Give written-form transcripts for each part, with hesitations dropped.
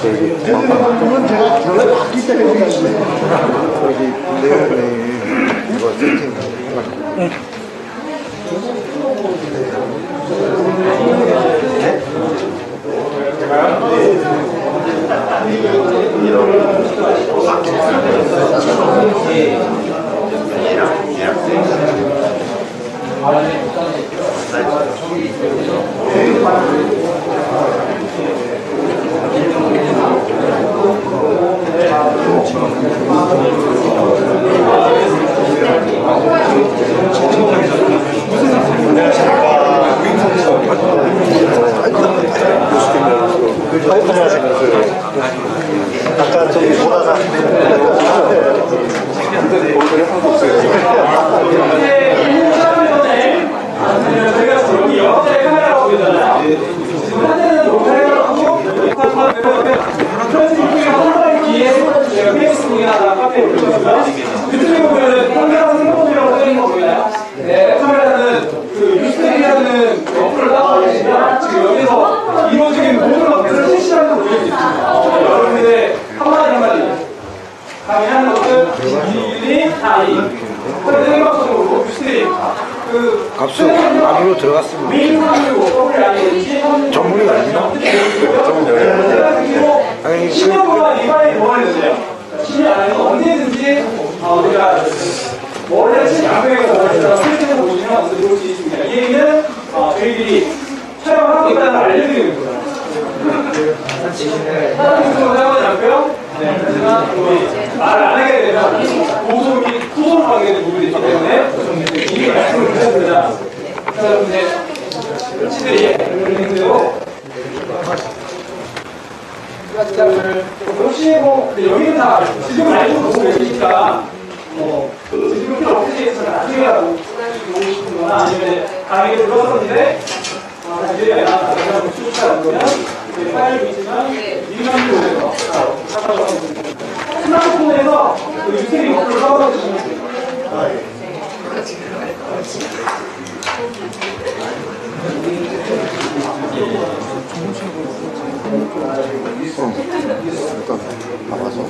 그건 제가 전에 봤기 때문에 여기 내년에 이거 세팅. 아까 저기 보다가 얼굴이 하나도 없어요. 여기 영화의 카메라가 보이잖아요. 현재는 녹화를 하고 한 뒤에 제가 페이스북이나 카페에 올렸습니다. 유튜브에 보면은 카메라 생각보다라고 써있는 거 보이나요? 네, 카메라는 그 유스테리라는 어플을 다운받으시면 지금 여기서 이루어지는 모든 것들을 실시간으로 보실 수 있습니다. 여러분들의 한마디 강의하는 것은 일일이 다이 생각적으로 유스테리 값수 안으로 들어갔습니다. 전문이 아니나? 아니, 10년 동안 이번에 뭐 했는데요? 10년 안에서 언제든지 우리가 원래 양평에서 실제로 보시면 언제 볼 수 있습니다. 이 얘기는 저희들이 촬영을 하고 있다는 걸 알려드리는 거예요. 사진으로 사용하지 않고요. 네, 하지만 우리 말을 안 하게 되면 고소 및 소송을 받게 되는 부분이 있기 때문에 이미 말씀을 드렸습니다. 여러분들 시들이 그런 대로 혹시 뭐 여기는 다 지금은 알고 보고 계시니까 지금 필요 없으시겠어요. 나중에라도 보고 싶은 거나 아니면 강의를 들었었는데 나중에 나중에 수업하다 보면 파일도 있지만 민감도에서 스마트폰에서 유세리 어플을 다운로드 주시면 돼요. 일단 나와서.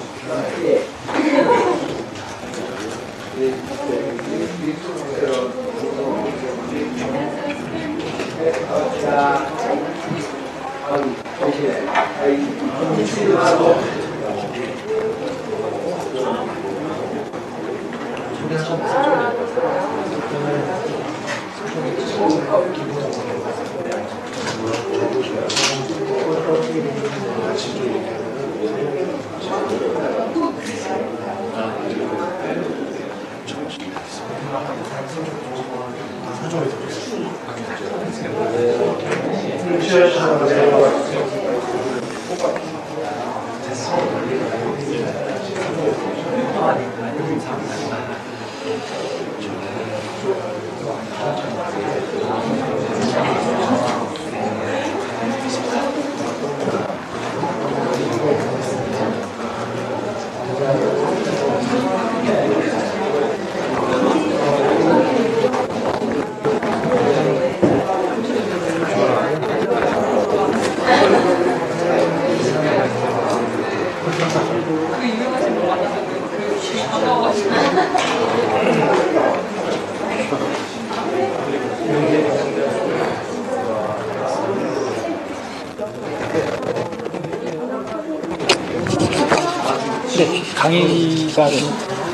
강의가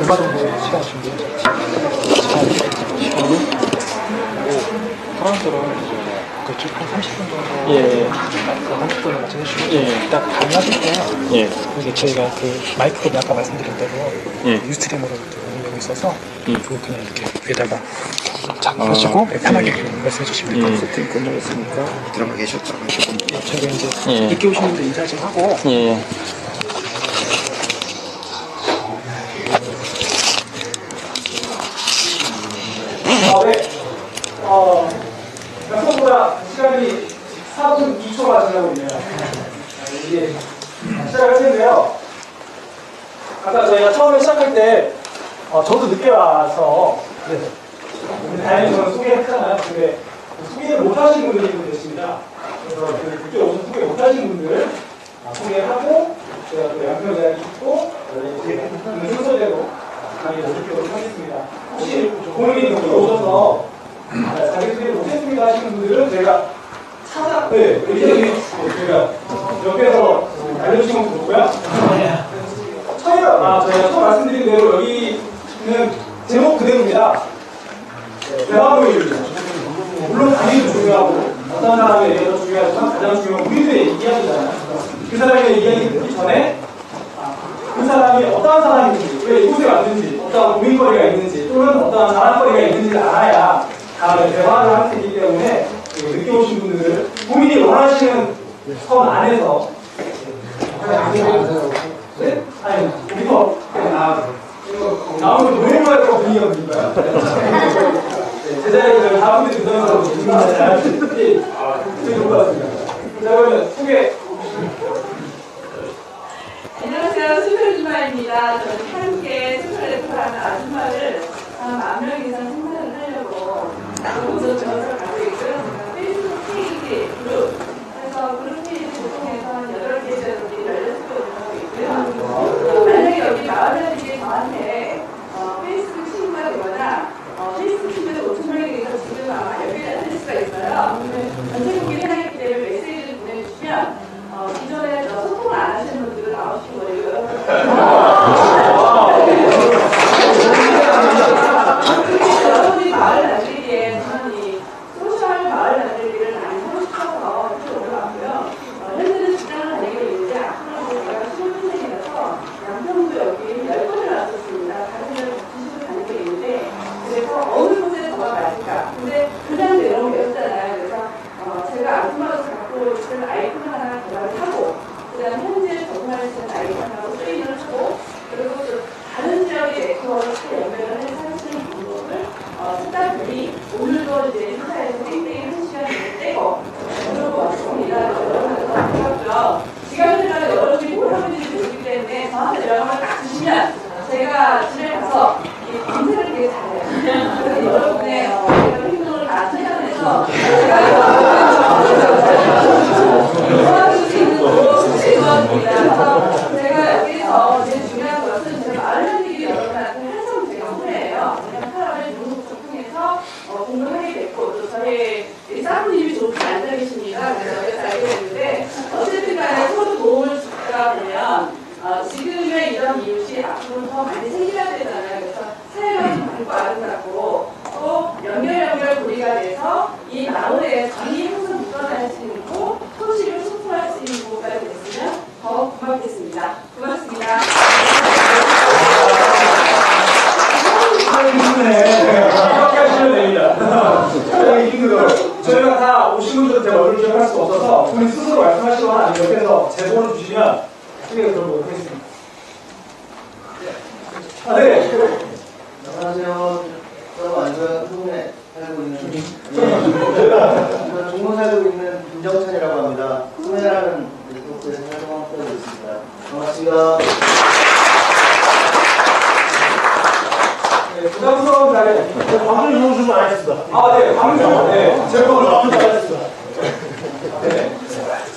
얼마 정도 시간 준비되셨지? 시간이? 사람들은 그쪽 한 30분 정도, 예, 30분을 맞춰 주시고, 예, 딱 강의하실 때, 예, 이게 저희가 그 마이크로 아까 말씀드린 대로, 예, 유스트림으로 운영하고 있어서, 그냥 이렇게 위에다가 작업하시고, 편하게 말씀해 주시면 될 것 같아요. 세팅 끝나겠으니까 들어가 계셨다가 조금. 예, 저희가 이제 늦게 오시는 분들 인사 좀 하고, 예. 약속보다 시간이 4분 2초가 지나고 있네요. 이게 시작할 텐데요. 아까 저희가 처음에 시작할 때 저도 늦게 와서 다행히 저는 소개했잖아요. 근데 소개를 못하신 분들이 계십니다. 그래서 늦게 오셔서 소개 못하신 분들 소개하고 제가 또 양평에 있고 있는 순서대로 강의 드리도록 하겠습니다. 혹시 고객님 여기 오셔서 자기 소개 못했습니다 하시는 분들은 제가 여기 제가 옆에서 알려주시면 좋고요. 저희가 처음 말씀드린 대로 여기는 제목 그대로입니다. 대화모임입니다. 물론 강의도 중요하고 어떤 사람의 얘기가 중요하지만 가장 중요한 우리들의 이야기잖아요. 그 사람의 이야기 듣기 전에 그 사람이 어떠한 사람인지, 왜 이곳에 왔는지, 어떠한 고민거리가 있는지, 또는 어떠한 자랑거리가 있는지를 알아야 다음에 대화를 할 수 있기 때문에 늦게 오신 분들은 본인이 원하시는 선 안에서 네? 아니, 우리가 아무래도 노래를 분위기가 보니까요. 제자리를 다음 분들이 그러면서 잘 되게 좋을 것 같습니다. 자, 그러면 소개. 안녕하세요. 소설주마입니다. 저는 함께 소설래프를 하는 아줌마를 한 10,000명 이상 생산을 하려고 우선 전화를 가고 있고요. 페이스북 페이지 그룹, 그래서 그룹 페이지 구성해서 한 8개 정도 16개 운영하고 있고요. 만약에 여기 나와주시기 저한테 페이스북 친구가 되거나 페이스북 친구들 5,000명이 돼서 지금 아마 연결이 안 될 수가 있어요. 전체국이 해당했기 때문에 메시지를 보내주시면 기존에 소통을 안 하시는 분들은 나오시고 여러분이 마을 만들기에 저는 이 소셜 마을 만들기를 많이 하고 싶어서 이렇게 올라왔고요. 현재는 직장을 다니고 있는데 앞으로 제가 15년생이라서 양평도 여기 10번을 왔었습니다. 다른 데는 90을 다니고 있는데 그래서 어느 곳에 더 맞을까? 근데 그냥 내려오면 외웠잖아요. 그래서 제가 아줌마로서 갖고 있는 아이콘 하나 개발을 하고 그다음 현재 적응할 수 있는 아이콘하고 트레이너를 하고 그리고 또 다른 지역의 네트워크를 연결을 해서 할 수 있는 방법을 쓰다 보니 오늘도 이제 회사에서 땡땡이 1시간 떼고 그러고 왔습니다. 여러분들 반갑고요. 시간을 가면 여러분이 뭘 하고 있는지 모르기 때문에 저한테 연락을 딱 주시면 제가 집에 가서 검색을 되게 잘해요. 그래서 여러분의 행동을 다 생각해서 도와줄 수 있는 도와드립니다. 제가 여기서 제일 중요한 것은 제가 마을 만들기 여러분한테 항상 제가 후회해요. 왜냐면 사람을 중국을 통해서 공부를 하게 됐고 또 저희 사부님이 좋게 앉아 계십니다. 그래서 여기서 알게 됐는데 어쨌든 간에 서로 도움을 주다 보면 지금의 이런 이웃이 앞으로 더 많이 생겨야 되잖아요. 그래서 사회가 좀 밝고 아름답고 또 연결 고리가 돼서 이 마을에 정이 항상 묻어날 수 있고 소식을 소통할 수 있는 부분까지 됐으면 더 고맙겠습니다. 고맙습니다. 이렇게 하시면 됩니다. 저희가 다 오신 분들은 제가 얼굴 기억할 수 없어서 본인 스스로 말씀하시거나 아니면 옆에서 제보를 주시면 크게 들어보도록 하겠습니다. 네. 안녕하세요. 저 완전 후문에 살고 있는 저는 종로 살고 있는 김정찬이라고 합니다. 후문이라는 네트워크에서 활동하고 있습니다. 반갑습니다. 네, 부담스러운 자리에 방금 이용수를 안 했습니다. 네, 방금 제보를 받았습니다. 네.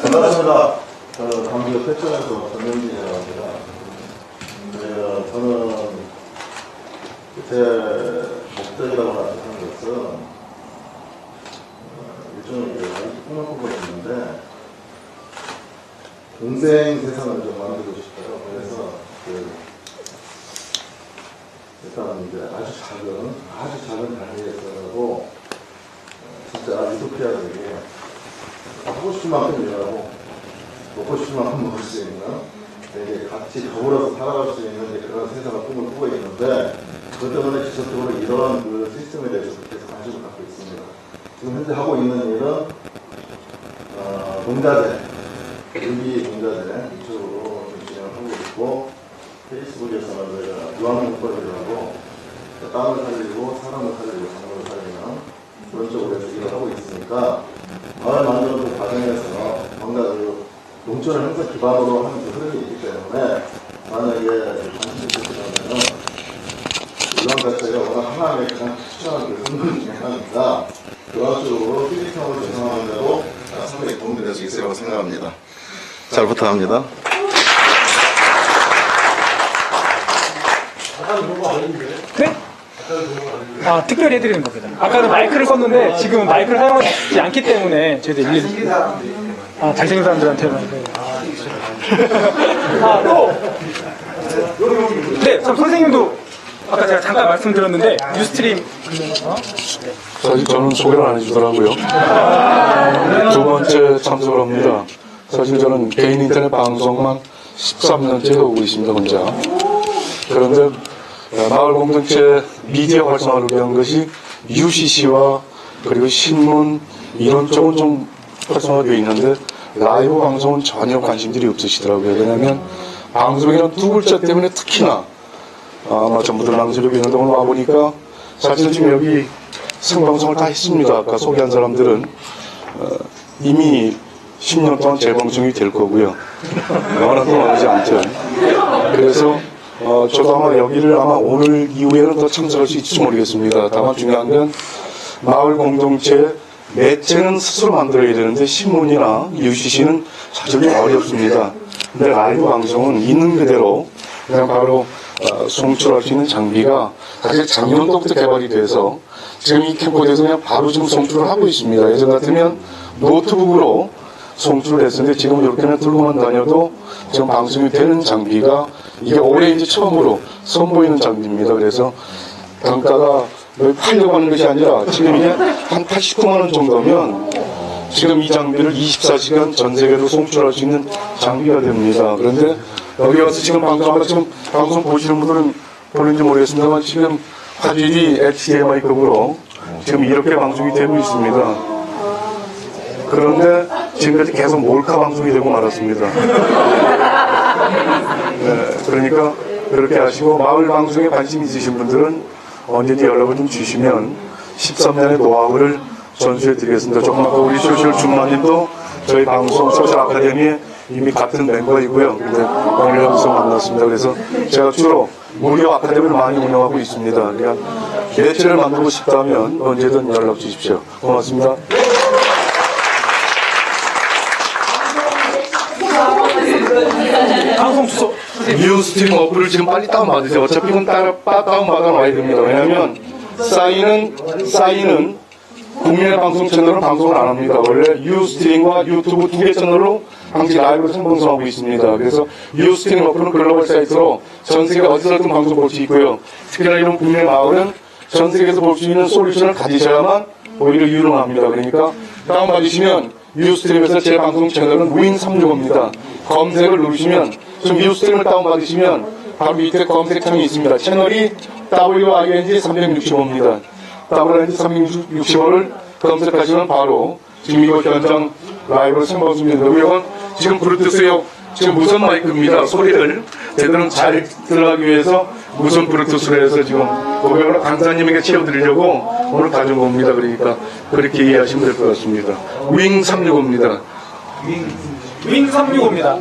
반갑습니다. 광주 패션에서 전명진이라고 합니다. 저는 제 목적이라고 하는 것은 일종의 폭력법을 있는데 공생 세상을 좀 만들고 싶어요. 그래서 일단 이제 아주 작은 단위에서라도 진짜 유토피아되게 하고 싶은 만큼 일하고 먹고 싶은 만큼 먹을 수 있는 되게 같이 더불어서 살아갈 수 있는 그런 세상을 꿈을 꾸고 있는데 그것 때문에 지속적으로 이러한 그 시스템에 대해서 계속 관심을 갖고 있습니다. 지금 현재 하고 있는 일은 농자재, 유기 농자재 이쪽으로 진행을 하고 있고 페이스북에서는 저희가 유황농법을 하고 땅을 살리고 사람을 살리고 작물을 살리는 그런 쪽으로 해서 일을 하고 있으니까 마을 만드는 과정에서 뭔가 농촌을 항상 기반으로 하는 그 흐름이 있기 때문에 만약에 관심이 있으시다면 이런 자체가 워낙 하나의 가장 특출난 그 성분 중에 하나니까 그런 쪽으로 피지컬을 조성하는 데도 상당히 도움이 될 수 있을 거라고 생각합니다. 잘 부탁합니다. 네? 아, 특별히 해드리는 겁니다. 아까는 마이크를 썼는데 지금은 마이크를 사용하지 않기 때문에 저희들 일일이 잘생긴 사람들한테만. 또 네, 선생님도 아까 제가 잠깐 말씀드렸는데 뉴스트림 사실 저는 소개를 안 해주더라고요. 두 번째 참석을 합니다. 사실 저는 개인 인터넷 방송만 13년째 하고 있습니다, 혼자. 그런데 마을 공동체 미디어 활성화를 위한 것이 UCC와 그리고 신문 이런 쪽은 좀 활성화되어 있는데 라이브 방송은 전혀 관심들이 없으시더라고요. 왜냐하면 방송이란 두 글자 때문에 특히나 아마 전부들 낭설하고 있는데 오늘 와보니까 사실은 지금 여기 생방송을 다 했습니다. 아까 소개한 사람들은 이미 10년 동안 재방송이 될 거고요. 어느 동안 하지 않든. 그래서 저도 아마 여기를 아마 오늘 이후에는 더 참석할 수 있을지 모르겠습니다. 다만 중요한 건 마을 공동체 매체는 스스로 만들어야 되는데 신문이나 UCC는 사실 좀 어렵습니다. 근데 라이브 방송은 있는 그대로 그냥 바로 송출할 수 있는 장비가 사실 작년도부터 개발이 돼서 지금 이 캠코더에서 그냥 바로 지금 송출을 하고 있습니다. 예전 같으면 노트북으로 송출을 했었는데 지금 이렇게는 들고만 다녀도 지금 방송이 되는 장비가 이게 올해 이제 처음으로 선보이는 장비입니다. 그래서 단가가 팔려고 하는 것이 아니라 지금 이게 한 89만 원 정도면 지금 이 장비를 24시간 전 세계로 송출할 수 있는 장비가 됩니다. 그런데 여기 와서 지금 방송하다 지금 방송 보시는 분들은 보는지 모르겠습니다만 지금 화질이 HDMI급으로 지금 이렇게 방송이 되고 있습니다. 그런데 지금까지 계속 몰카 방송이 되고 말았습니다. 네, 그러니까 그렇게 하시고 마을 방송에 관심 있으신 분들은 언제든지 연락을 좀 주시면 13년의 노하우를 전수해 드리겠습니다. 조금 아까 우리 소셜 준마님도 저희 방송 소셜 아카데미에 이미 같은 멤버이고요. 근데 오늘 여기서 만났습니다. 그래서 제가 주로 무료 아카데미를 많이 운영하고 있습니다. 그러니까 매체를 만들고 싶다면 언제든 연락 주십시오. 고맙습니다. 방송 주소. 뉴스트림 어플을 지금 빨리 다운받으세요. 어차피 이건 다운받아 놔야 됩니다. 왜냐하면 싸이는 국민의 방송 채널은 방송을 안 합니다. 원래 유스트림과 유튜브 두 개 채널로 당시 라이브로 생방송하고 있습니다. 그래서 유스트림 어플은 글로벌 사이트로 전 세계 어디서든 방송 볼 수 있고요. 특히나 이런 국민의 마을은 전 세계에서 볼 수 있는 솔루션을 가지셔야만 오히려 유능합니다. 그러니까 다운받으시면 유스트림에서 제 방송 채널은 윈365입니다. 검색을 누르시면 지금 유스트림을 다운받으시면 바로 밑에 검색창이 있습니다. 채널이 WING365입니다. WING365를 검색하시면 바로 지금 이거 현장 라이브로 생방송입니다. 이건 지금 블루투스용 지금 무선 마이크입니다. 소리를 제대로 잘 들어가기 위해서 무선 블루투스로 해서 지금 오늘 강사님에게 채워드리려고 오늘 가져온 겁니다. 그러니까 그렇게 이해하시면 될 것 같습니다. 윙365입니다. 윙365입니다.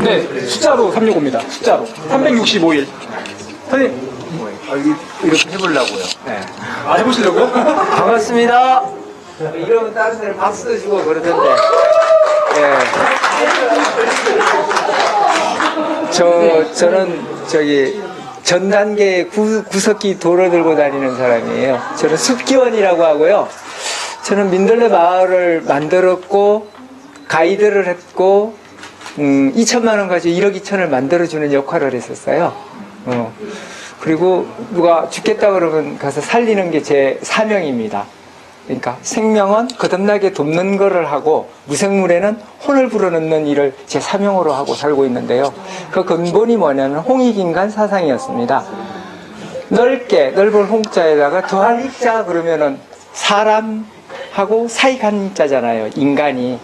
네, 숫자로 365입니다. 숫자로 365일. 선생님 이렇게 해보려고요. 네. 해보시려고요? 반갑습니다. 이러면 다른 사람 박수 주고 그러던데. 예. 저는 저기 전 단계 구석기 도로 들고 다니는 사람이에요. 저는 숲기원이라고 하고요. 저는 민들레 마을을 만들었고 가이드를 했고 2천만 원 가지고 1억 2천을 만들어주는 역할을 했었어요. 그리고 누가 죽겠다 그러면 가서 살리는 게 제 사명입니다. 그러니까 생명은 거듭나게 돕는 거를 하고 무생물에는 혼을 불어넣는 일을 제 사명으로 하고 살고 있는데요. 그 근본이 뭐냐면 홍익인간 사상이었습니다. 넓은 홍자에다가 더할 익자 그러면은 사람하고 사이간 자잖아요. 인간이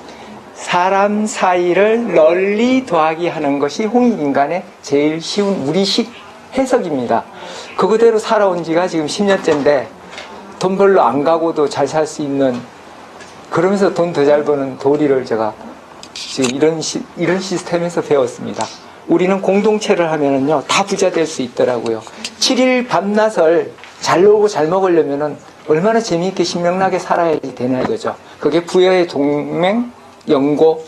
사람 사이를 널리 더하기 하는 것이 홍익인간의 제일 쉬운 우리식 해석입니다. 그대로 살아온 지가 지금 10년째인데 돈 별로 안 가고도 잘 살 수 있는, 그러면서 돈 더 잘 버는 도리를 제가 지금 이런 시스템에서 배웠습니다. 우리는 공동체를 하면은요 다 부자 될 수 있더라고요. 7일 밤낮을 잘 놀고 잘 먹으려면은 얼마나 재미있게 신명나게 살아야 되냐 이거죠. 그게 부여의 동맹, 연고,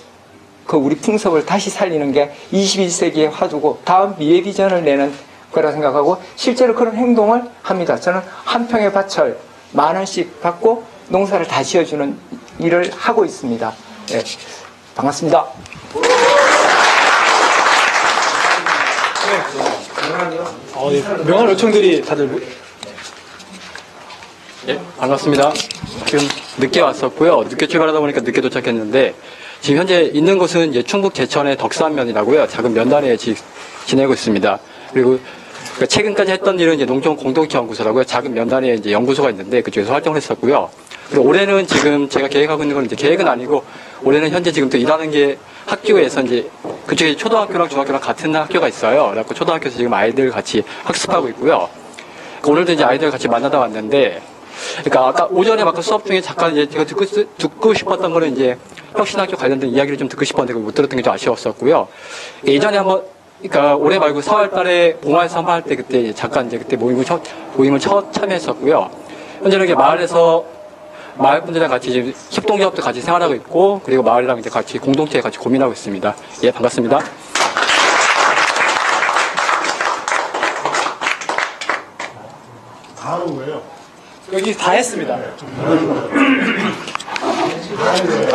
그 우리 풍습을 다시 살리는 게 21세기의 화두고 다음 미래 비전을 내는 거라 생각하고 실제로 그런 행동을 합니다. 저는 한 평의 밭을 10,000원씩 받고 농사를 다 지어주는 일을 하고 있습니다. 네, 반갑습니다. 명함 요청들이 다들 예, 반갑습니다. 지금 늦게 왔었고요. 늦게 출발하다 보니까 늦게 도착했는데 지금 현재 있는 곳은 이제 충북 제천의 덕산면이라고요. 작은 면단위에 지내고 있습니다. 그리고 최근까지 했던 일은 이제 농촌 공동체 연구소라고요. 작은 면단위에 이제 연구소가 있는데 그쪽에서 활동을 했었고요. 그리고 올해는 지금 제가 계획하고 있는 건 이제 계획은 아니고 올해는 현재 지금 또 일하는 게 학교에서 이제 그쪽에 초등학교랑 중학교랑 같은 학교가 있어요. 그래서 초등학교에서 지금 아이들 같이 학습하고 있고요. 오늘도 이제 아이들 같이 만나다 왔는데 그러니까 아까 오전에 막 수업 중에 잠깐 이제 제가 듣고 싶었던 거는 이제 혁신학교 관련된 이야기를 좀 듣고 싶었는데 그걸 못 들었던 게 좀 아쉬웠었고요. 예전에 한번 그러니까 올해 말고 4월 달에 봉화에서 한번 할 때 그때 잠깐 이제 그때 모임을 첫 참여했었고요. 현재는 이게 마을에서 마을 분들이랑 같이 지금 협동조합도 같이 생활하고 있고 그리고 마을이랑 이제 같이 공동체에 같이 고민하고 있습니다. 예, 반갑습니다. 다 하는 거예요. 여기 다 했습니다.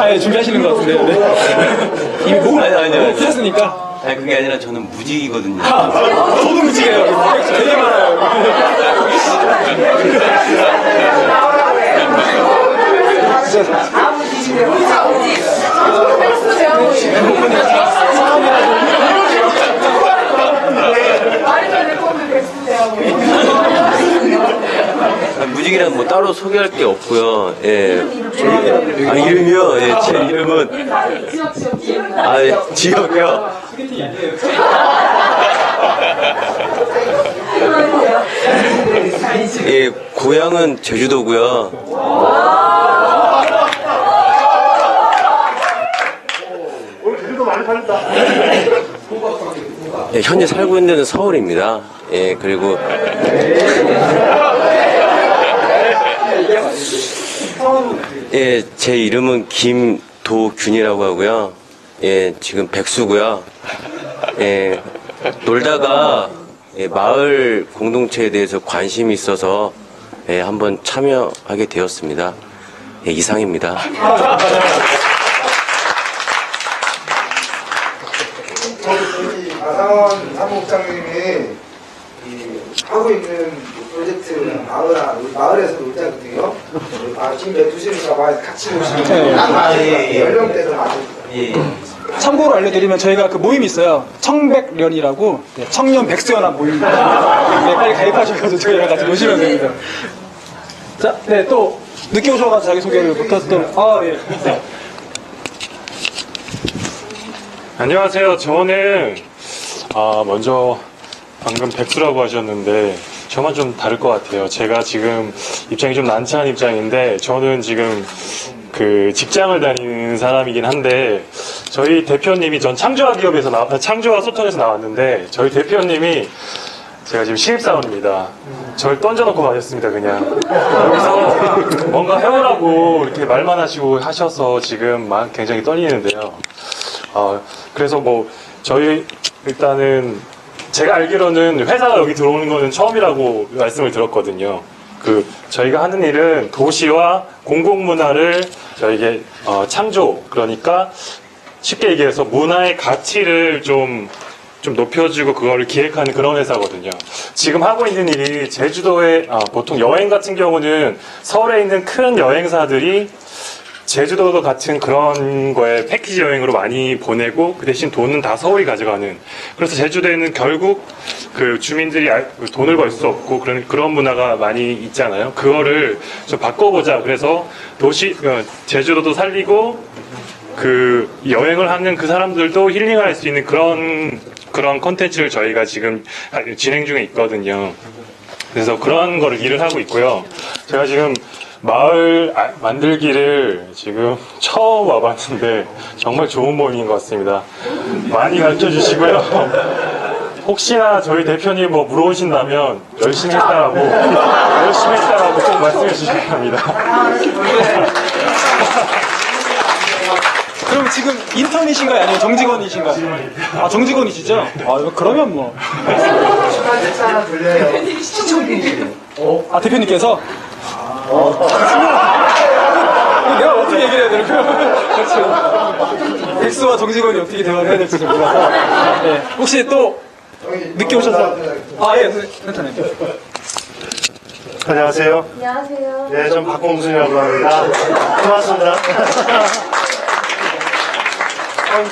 예, 준비하시는 것 같은데요. 네. 이미 목을 아니요. 폈으니까. 아니 그게 아니라 저는 무직이거든요. 저도 무지개요. 되게 많아요. 무직이란 뭐 따로 소개할 게 없고요. 예. 아, 이름이요? 예, 제 이름은 예, 지역이요. 예, 고향은 제주도고요. 제주도 많이 팔렸다. 예, 현재 살고 있는 데는 서울입니다. 예, 그리고 예, 제 이름은 김도균이라고 하고요. 예, 지금 백수고요. 예, 놀다가 예, 마을 공동체에 대해서 관심이 있어서 예, 한번 참여하게 되었습니다. 예, 이상입니다. 아상원 사무국장님이 하고 있는 프로젝트 마을에서 놀자거든요. 아침 12시니까 같이 오시면 연령대도 많으니까. 참고로 알려드리면 저희가 그 모임이 있어요. 청백련이라고 청년 백수연합 모임입니다. 네, 빨리 가입하셔가지고 저희랑 같이 노시면 됩니다. 자, 네, 또 늦게 오셔가지고 자기소개를 못했던 네. 안녕하세요. 저는 먼저 방금 백수라고 하셨는데 저만 좀 다를 것 같아요. 제가 지금 입장이 좀 난처한 입장인데 저는 지금 그 직장을 다니는 사람이긴 한데 저희 대표님이 전 창조화 기업에서 창조화 소통에서 나왔는데 저희 대표님이 제가 지금 신입사원입니다. 저를 던져놓고 가셨습니다. 그냥 여기서 뭔가 해오라고 이렇게 말만 하시고 하셔서 지금 막 굉장히 떨리는데요. 그래서 뭐 저희 일단은 제가 알기로는 회사가 여기 들어오는 거는 처음이라고 말씀을 들었거든요. 저희가 하는 일은 도시와 공공문화를 저에게 창조, 그러니까 쉽게 얘기해서 문화의 가치를 좀 높여주고 그거를 기획하는 그런 회사거든요. 지금 하고 있는 일이 제주도에 보통 여행 같은 경우는 서울에 있는 큰 여행사들이 제주도도 같은 그런 거에 패키지 여행으로 많이 보내고 그 대신 돈은 다 서울이 가져가는. 그래서 제주도에는 결국 그 주민들이 돈을 벌 수 없고 그런 문화가 많이 있잖아요. 그거를 좀 바꿔보자. 그래서 제주도도 살리고 그 여행을 하는 그 사람들도 힐링할 수 있는 그런 컨텐츠를 저희가 지금 진행 중에 있거든요. 그래서 그런 거를 일을 하고 있고요. 제가 지금 마을 만들기를 지금 처음 와봤는데 정말 좋은 모임인 것 같습니다. 많이 가르쳐 주시고요. 혹시나 저희 대표님 뭐 물어보신다면 열심히 했다라고 꼭 말씀해 주시기 바랍니다. 그럼 지금 인턴이신가요? 아니면 정직원이신가요? 아, 정직원이시죠? 아, 그러면 뭐. 하나 돌려요. 아, 대표님께서? 내가 어떻게 얘기를 해야 될까요? 그렇죠. 백수와 정직원이 어떻게 대화를 해야 될지 잘 몰라서. 네. 혹시 또 늦게 오셔서. 아, 예, 센터님. 안녕하세요. 안녕하세요. 네, 전 박공순이라고 합니다. 고맙습니다.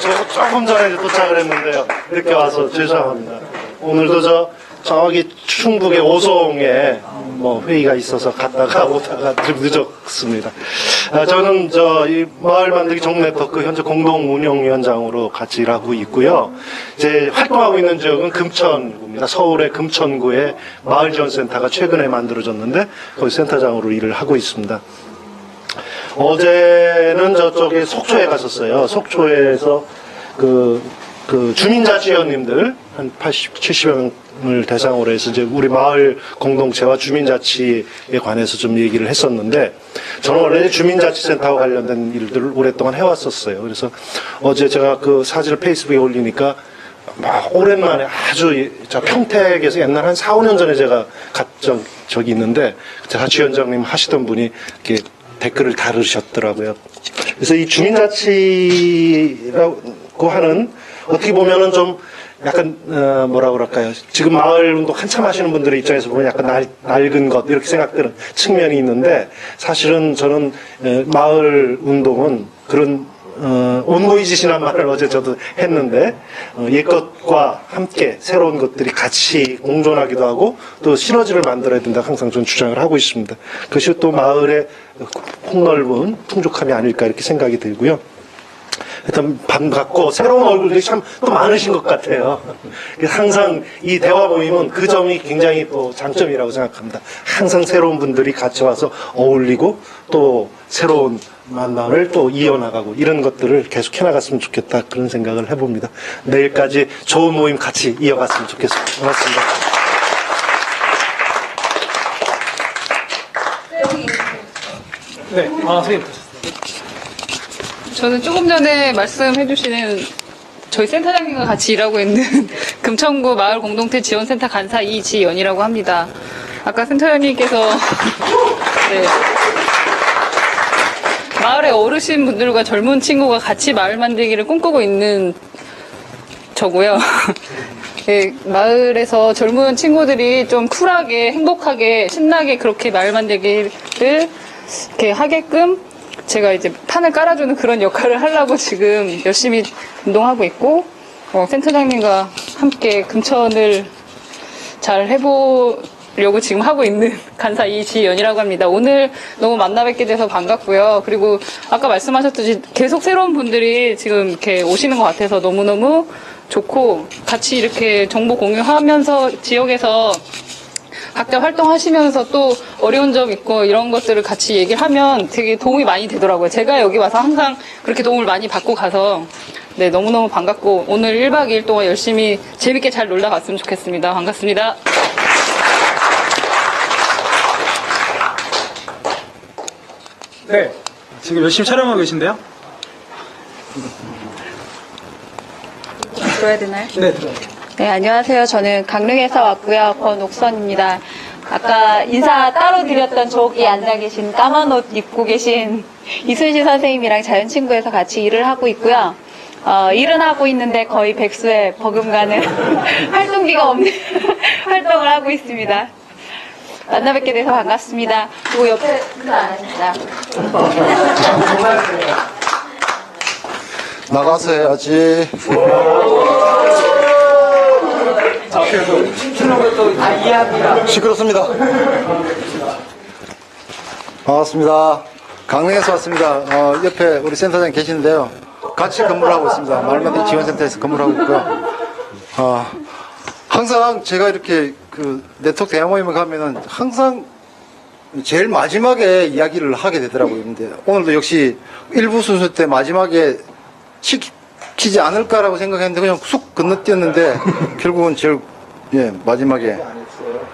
저 조금 전에 도착을 했는데요. 늦게 와서 죄송합니다. 오늘도 저기 충북의 오송에 뭐 회의가 있어서 갔다가 오다가 좀 늦었습니다. 저는 이 마을 만들기 종네트워크 현재 공동 운영위원장으로 같이 일하고 있고요. 이제 활동하고 있는 지역은 금천구입니다. 서울의 금천구에 마을지원센터가 최근에 만들어졌는데 거기 센터장으로 일을 하고 있습니다. 어제는 저쪽에 속초에 갔었어요. 속초에서 그 주민자치위원님들 한 80, 70여 명을 대상으로 해서 이제 우리 마을 공동체와 주민자치에 관해서 좀 얘기를 했었는데 저는 원래 주민자치센터와 관련된 일들을 오랫동안 해왔었어요. 그래서 어제 제가 그 사진을 페이스북에 올리니까 막 오랜만에 아주 저 평택에서 옛날 한 4, 5년 전에 제가 갔던 적이 있는데 자치위원장님 하시던 분이 이렇게 댓글을 다루셨더라고요. 그래서 이 주민자치라고 하는 어떻게 보면은 좀 약간 뭐라 그럴까요? 지금 마을 운동 한참 하시는 분들의 입장에서 보면 약간 낡은 것 이렇게 생각되는 측면이 있는데 사실은 저는 마을 운동은 그런 온보이짓이란 말을 어제 저도 했는데 옛것과 함께 새로운 것들이 같이 공존하기도 하고 또 시너지를 만들어야 된다 항상 저는 주장을 하고 있습니다. 그것이 또 마을의 폭넓은 풍족함이 아닐까 이렇게 생각이 들고요. 하여튼 반갑고 새로운 얼굴들이 참 또 많으신 것 같아요. 항상 이 대화 모임은 그 점이 굉장히 또 장점이라고 생각합니다. 항상 새로운 분들이 같이 와서 어울리고 또 새로운 만남을 또 이어나가고 이런 것들을 계속 해나갔으면 좋겠다 그런 생각을 해봅니다. 내일까지 좋은 모임 같이 이어갔으면 좋겠습니다. 고맙습니다. 네, 선생님. 저는 조금 전에 말씀해주시는 저희 센터장님과 같이 일하고 있는 금천구 마을 공동체 지원센터 간사 이지연이라고 합니다. 아까 센터장님께서 네, 마을의 어르신 분들과 젊은 친구가 같이 마을 만들기를 꿈꾸고 있는 저고요. 네, 마을에서 젊은 친구들이 좀 쿨하게 행복하게 신나게 그렇게 마을 만들기를 이렇게 하게끔 제가 이제 판을 깔아주는 그런 역할을 하려고 지금 열심히 운동하고 있고 센터장님과 함께 금천을 잘 해보려고 지금 하고 있는 간사 이지연이라고 합니다. 오늘 너무 만나 뵙게 돼서 반갑고요. 그리고 아까 말씀하셨듯이 계속 새로운 분들이 지금 이렇게 오시는 것 같아서 너무너무 좋고 같이 이렇게 정보 공유하면서 지역에서 각자 활동하시면서 또 어려운 점 있고 이런 것들을 같이 얘기를 하면 되게 도움이 많이 되더라고요. 제가 여기 와서 항상 그렇게 도움을 많이 받고 가서 네, 너무너무 반갑고 오늘 1박 2일 동안 열심히 재밌게 잘 놀다 갔으면 좋겠습니다. 반갑습니다. 네, 지금 열심히 촬영하고 계신데요? 들어야 되나요? 네, 들어요. 네, 안녕하세요. 저는 강릉에서 왔고요. 권옥선입니다. 아까 인사 따로 드렸던 저기 앉아 계신 까만 옷 입고 계신 이순신 선생님이랑 자연친구에서 같이 일을 하고 있고요. 일은 하고 있는데 거의 백수에 버금가는 활동기가 없는 활동을 하고 있습니다. 만나 뵙게 돼서 반갑습니다. 그리고 옆에 인사 안 하십니다. 나가서 해야지. 자, 그래서 춤추는 것도 다 이해합니다. 시끄럽습니다. 반갑습니다. 강릉에서 왔습니다. 옆에 우리 센터장님 계시는데요. 같이 근무를 하고 있습니다. 마을만들기 지원센터에서 근무를 하고 있고요. 항상 제가 이렇게 그 네트워크 대화 모임에 가면은 항상 제일 마지막에 이야기를 하게 되더라고요. 근데 오늘도 역시 1부 순서 때 마지막에 시키지 않을까라고 생각했는데 그냥 쑥 건너뛰었는데 결국은 제일 마지막에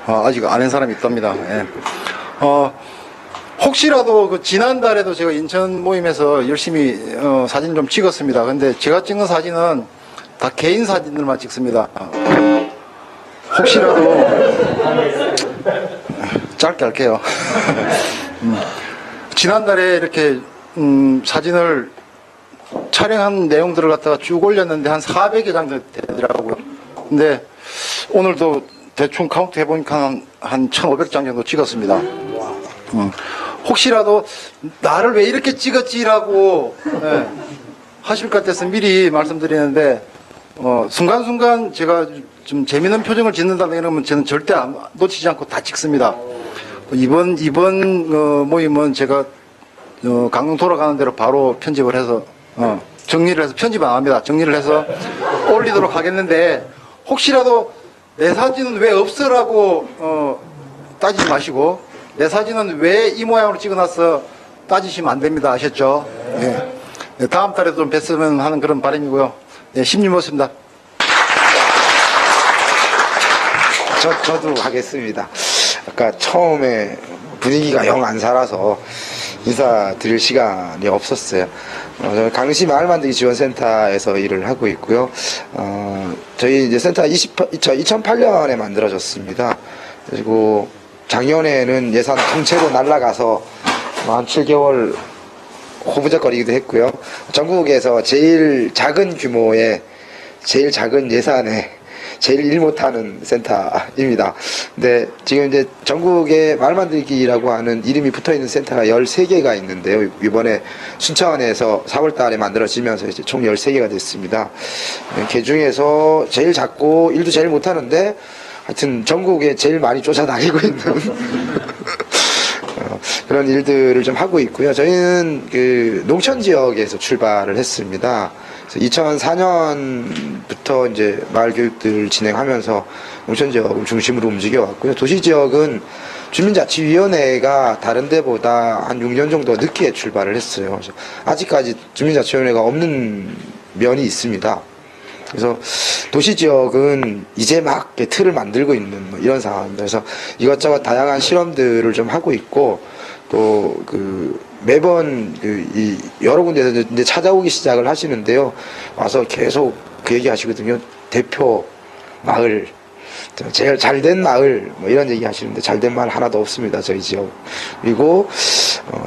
아직 안 한 사람이 있답니다. 예. 혹시라도 그 지난달에도 제가 인천 모임에서 열심히 사진 좀 찍었습니다. 근데 제가 찍은 사진은 다 개인 사진들만 찍습니다. 혹시라도 짧게 할게요. 지난달에 이렇게 사진을 촬영한 내용들을 갖다가 쭉 올렸는데 한 400여 장 되더라고요. 근데 오늘도 대충 카운트 해보니까 한 1,500장 정도 찍었습니다. 혹시라도 나를 왜 이렇게 찍었지라고 하실 것 같아서 미리 말씀드리는데 순간순간 제가 좀 재미있는 표정을 짓는다 이러면 저는 절대 놓치지 않고 다 찍습니다. 이번 모임은 제가 강릉 돌아가는 대로 바로 편집을 해서 정리를 해서 편집 안 합니다. 정리를 해서 올리도록 하겠는데 혹시라도 내 사진은 왜 없어라고 따지지 마시고 내 사진은 왜 이 모양으로 찍어놨어 따지시면 안 됩니다. 아셨죠? 네. 다음 달에도 좀 뵀으면 하는 그런 바람이고요. 네, 심리모습입니다. 저도 하겠습니다. 아까 처음에 분위기가 영 안 살아서 인사드릴 시간이 없었어요. 저는 강시 마을만들기 지원센터에서 일을 하고 있고요. 저희 이제 센터 2008년에 만들어졌습니다. 그리고 작년에는 예산 통째로 날라가서 한 7개월 호부적거리기도 했고요. 전국에서 제일 작은 규모의 제일 작은 예산에 제일 일 못하는 센터입니다. 근데 지금 이제 전국에 말만들기라고 하는 이름이 붙어있는 센터가 13개가 있는데요. 이번에 순천에서 4월 달에 만들어지면서 이제 총 13개가 됐습니다. 그 중에서 제일 작고 일도 제일 못하는데 하여튼 전국에 제일 많이 쫓아다니고 있는 그런 일들을 좀 하고 있고요. 저희는 그 농촌 지역에서 출발을 했습니다. 2004년부터 이제 마을 교육들을 진행하면서 농촌 지역을 중심으로 움직여 왔고요. 도시 지역은 주민자치위원회가 다른 데보다 한 6년 정도 늦게 출발을 했어요. 그래서 아직까지 주민자치위원회가 없는 면이 있습니다. 그래서 도시 지역은 이제 막 틀을 만들고 있는 뭐 이런 상황입니다. 그래서 이것저것 다양한 실험들을 좀 하고 있고 또 매번 여러 군데에서 이제 찾아오기 시작을 하시는데요. 와서 계속 그 얘기 하시거든요. 대표 마을, 제일 잘된 마을, 뭐 이런 얘기 하시는데 잘된 마을 하나도 없습니다. 저희 지역. 그리고,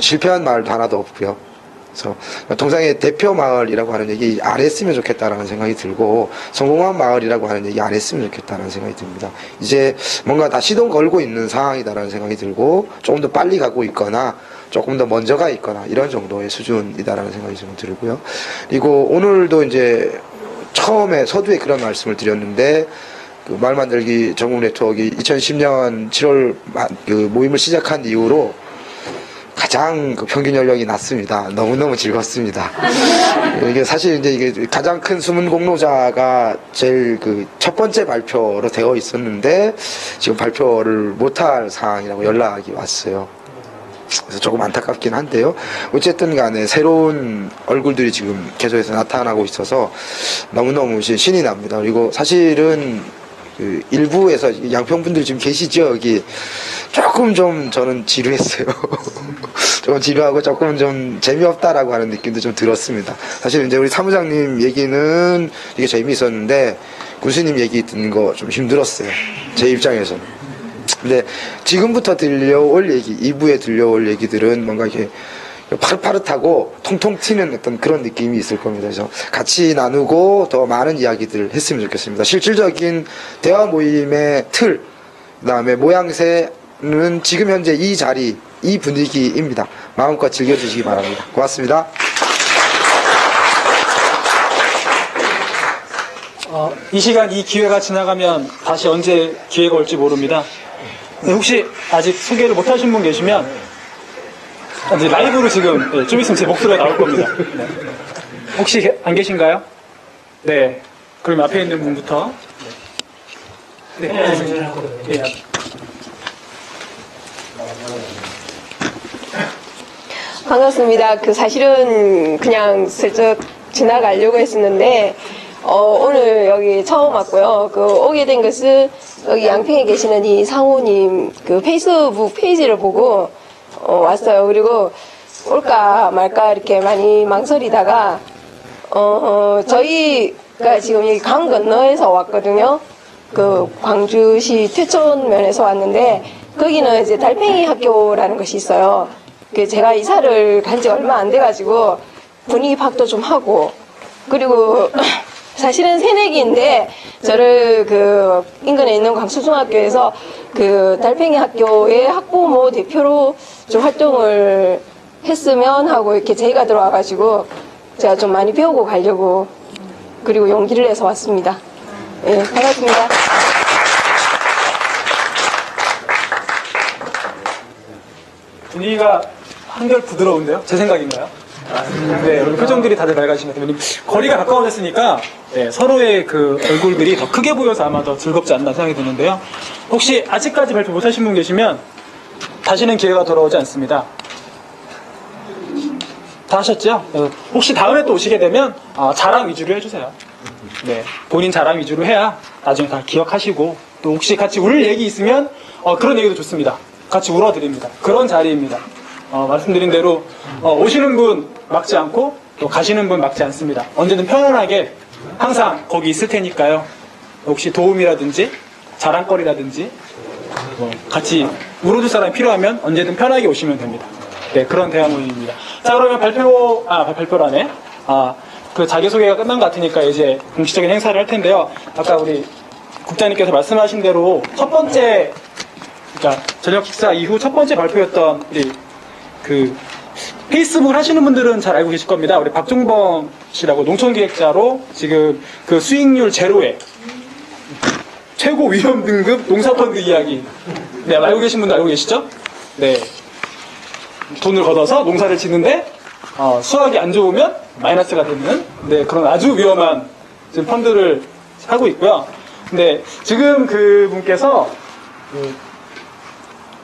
실패한 마을도 하나도 없고요. 그래서 통상의 대표 마을이라고 하는 얘기 안 했으면 좋겠다라는 생각이 들고 성공한 마을이라고 하는 얘기 안 했으면 좋겠다는 생각이 듭니다. 이제 뭔가 다 시동 걸고 있는 상황이다라는 생각이 들고 조금 더 빨리 가고 있거나 조금 더 먼저 가 있거나 이런 정도의 수준이다라는 생각이 좀 들고요. 그리고 오늘도 이제 처음에 서두에 그런 말씀을 드렸는데 그 말 만들기 전국 네트워크 2010년 7월 그 모임을 시작한 이후로 가장 그 평균 연령이 낮습니다. 너무너무 즐겁습니다. 이게 사실 이제 이게 가장 큰 숨은 공로자가 제일 그 첫 번째 발표로 되어 있었는데 지금 발표를 못할 상황이라고 연락이 왔어요. 그래서 조금 안타깝긴 한데요. 어쨌든 간에 새로운 얼굴들이 지금 계속해서 나타나고 있어서 너무너무 신이 납니다. 그리고 사실은 그 일부에서 양평분들 지금 계시죠? 여기 조금 좀 저는 지루했어요. 조금 지루하고 조금 좀 재미없다라고 하는 느낌도 좀 들었습니다. 사실 이제 우리 사무장님 얘기는 되게 재미있었는데 군수님 얘기 듣는 거 좀 힘들었어요. 제 입장에서는. 근데 지금부터 들려올 얘기, 2부에 들려올 얘기들은 뭔가 이렇게 파릇파릇하고 통통 튀는 어떤 그런 느낌이 있을 겁니다. 그래서 같이 나누고 더 많은 이야기들을 했으면 좋겠습니다. 실질적인 대화 모임의 틀, 그 다음에 모양새는 지금 현재 이 자리, 이 분위기입니다. 마음껏 즐겨주시기 바랍니다. 고맙습니다. 이 시간, 이 기회가 지나가면 다시 언제 기회가 올지 모릅니다. 네, 혹시 아직 소개를 못 하신 분 계시면 이제 라이브로 지금 좀 있으면 제 목소리가 나올 겁니다. 네. 혹시 안 계신가요? 네. 그럼 앞에 있는 분부터. 네. 네. 반갑습니다. 사실은 그냥 슬쩍 지나가려고 했었는데 오늘 여기 처음 왔고요. 오게 된 것은 여기 양평에 계시는 이 상호님 페이스북 페이지를 보고 왔어요. 그리고 올까 말까 이렇게 많이 망설이다가 저희가 지금 여기 강 건너에서 왔거든요. 그 광주시 퇴촌면에서 왔는데 거기는 이제 달팽이 학교라는 것이 있어요. 그 제가 이사를 간 지 얼마 안 돼가지고 분위기 파악도 좀 하고 그리고 사실은 새내기인데 저를 그 인근에 있는 광수중학교에서 그 달팽이 학교의 학부모 대표로 좀 활동을 했으면 하고 이렇게 제의가 들어와가지고 제가 좀 많이 배우고 가려고 그리고 용기를 내서 왔습니다. 예, 반갑습니다. 분위기가 한결 부드러운데요? 제 생각인가요? 네, 여기 표정들이 다들 밝아지시는 것 같아요. 거리가 가까워졌으니까 네, 서로의 그 얼굴들이 더 크게 보여서 아마 더 즐겁지 않나 생각이 드는데요. 혹시 아직까지 발표 못하신 분 계시면 다시는 기회가 돌아오지 않습니다. 다 하셨죠? 혹시 다음에 또 오시게 되면 자랑 위주로 해주세요. 네, 본인 자랑 위주로 해야 나중에 다 기억하시고 또 혹시 같이 울 얘기 있으면 그런 얘기도 좋습니다. 같이 울어드립니다. 그런 자리입니다. 말씀드린 대로 오시는 분 막지 않고 또 가시는 분 막지 않습니다. 언제든 편안하게 항상 거기 있을 테니까요. 혹시 도움이라든지 자랑거리라든지 같이 울어줄 사람이 필요하면 언제든 편하게 오시면 됩니다. 네, 그런 대화 모임입니다. 자, 그러면 발표란에 그 자기소개가 끝난 것 같으니까 이제 공식적인 행사를 할 텐데요. 아까 우리 국장님께서 말씀하신 대로 첫 번째, 그러니까 저녁 식사 이후 첫 번째 발표였던 우리 그 페이스북을 하시는 분들은 잘 알고 계실 겁니다. 우리 박종범 씨라고 농촌기획자로 지금 그 수익률 제로에 최고 위험 등급 농사펀드 이야기. 네, 알고 계신 분들 알고 계시죠? 네. 돈을 걷어서 농사를 짓는데 수확이 안 좋으면 마이너스가 되는 네, 그런 아주 위험한 지금 펀드를 하고 있고요. 근데 지금 그 분께서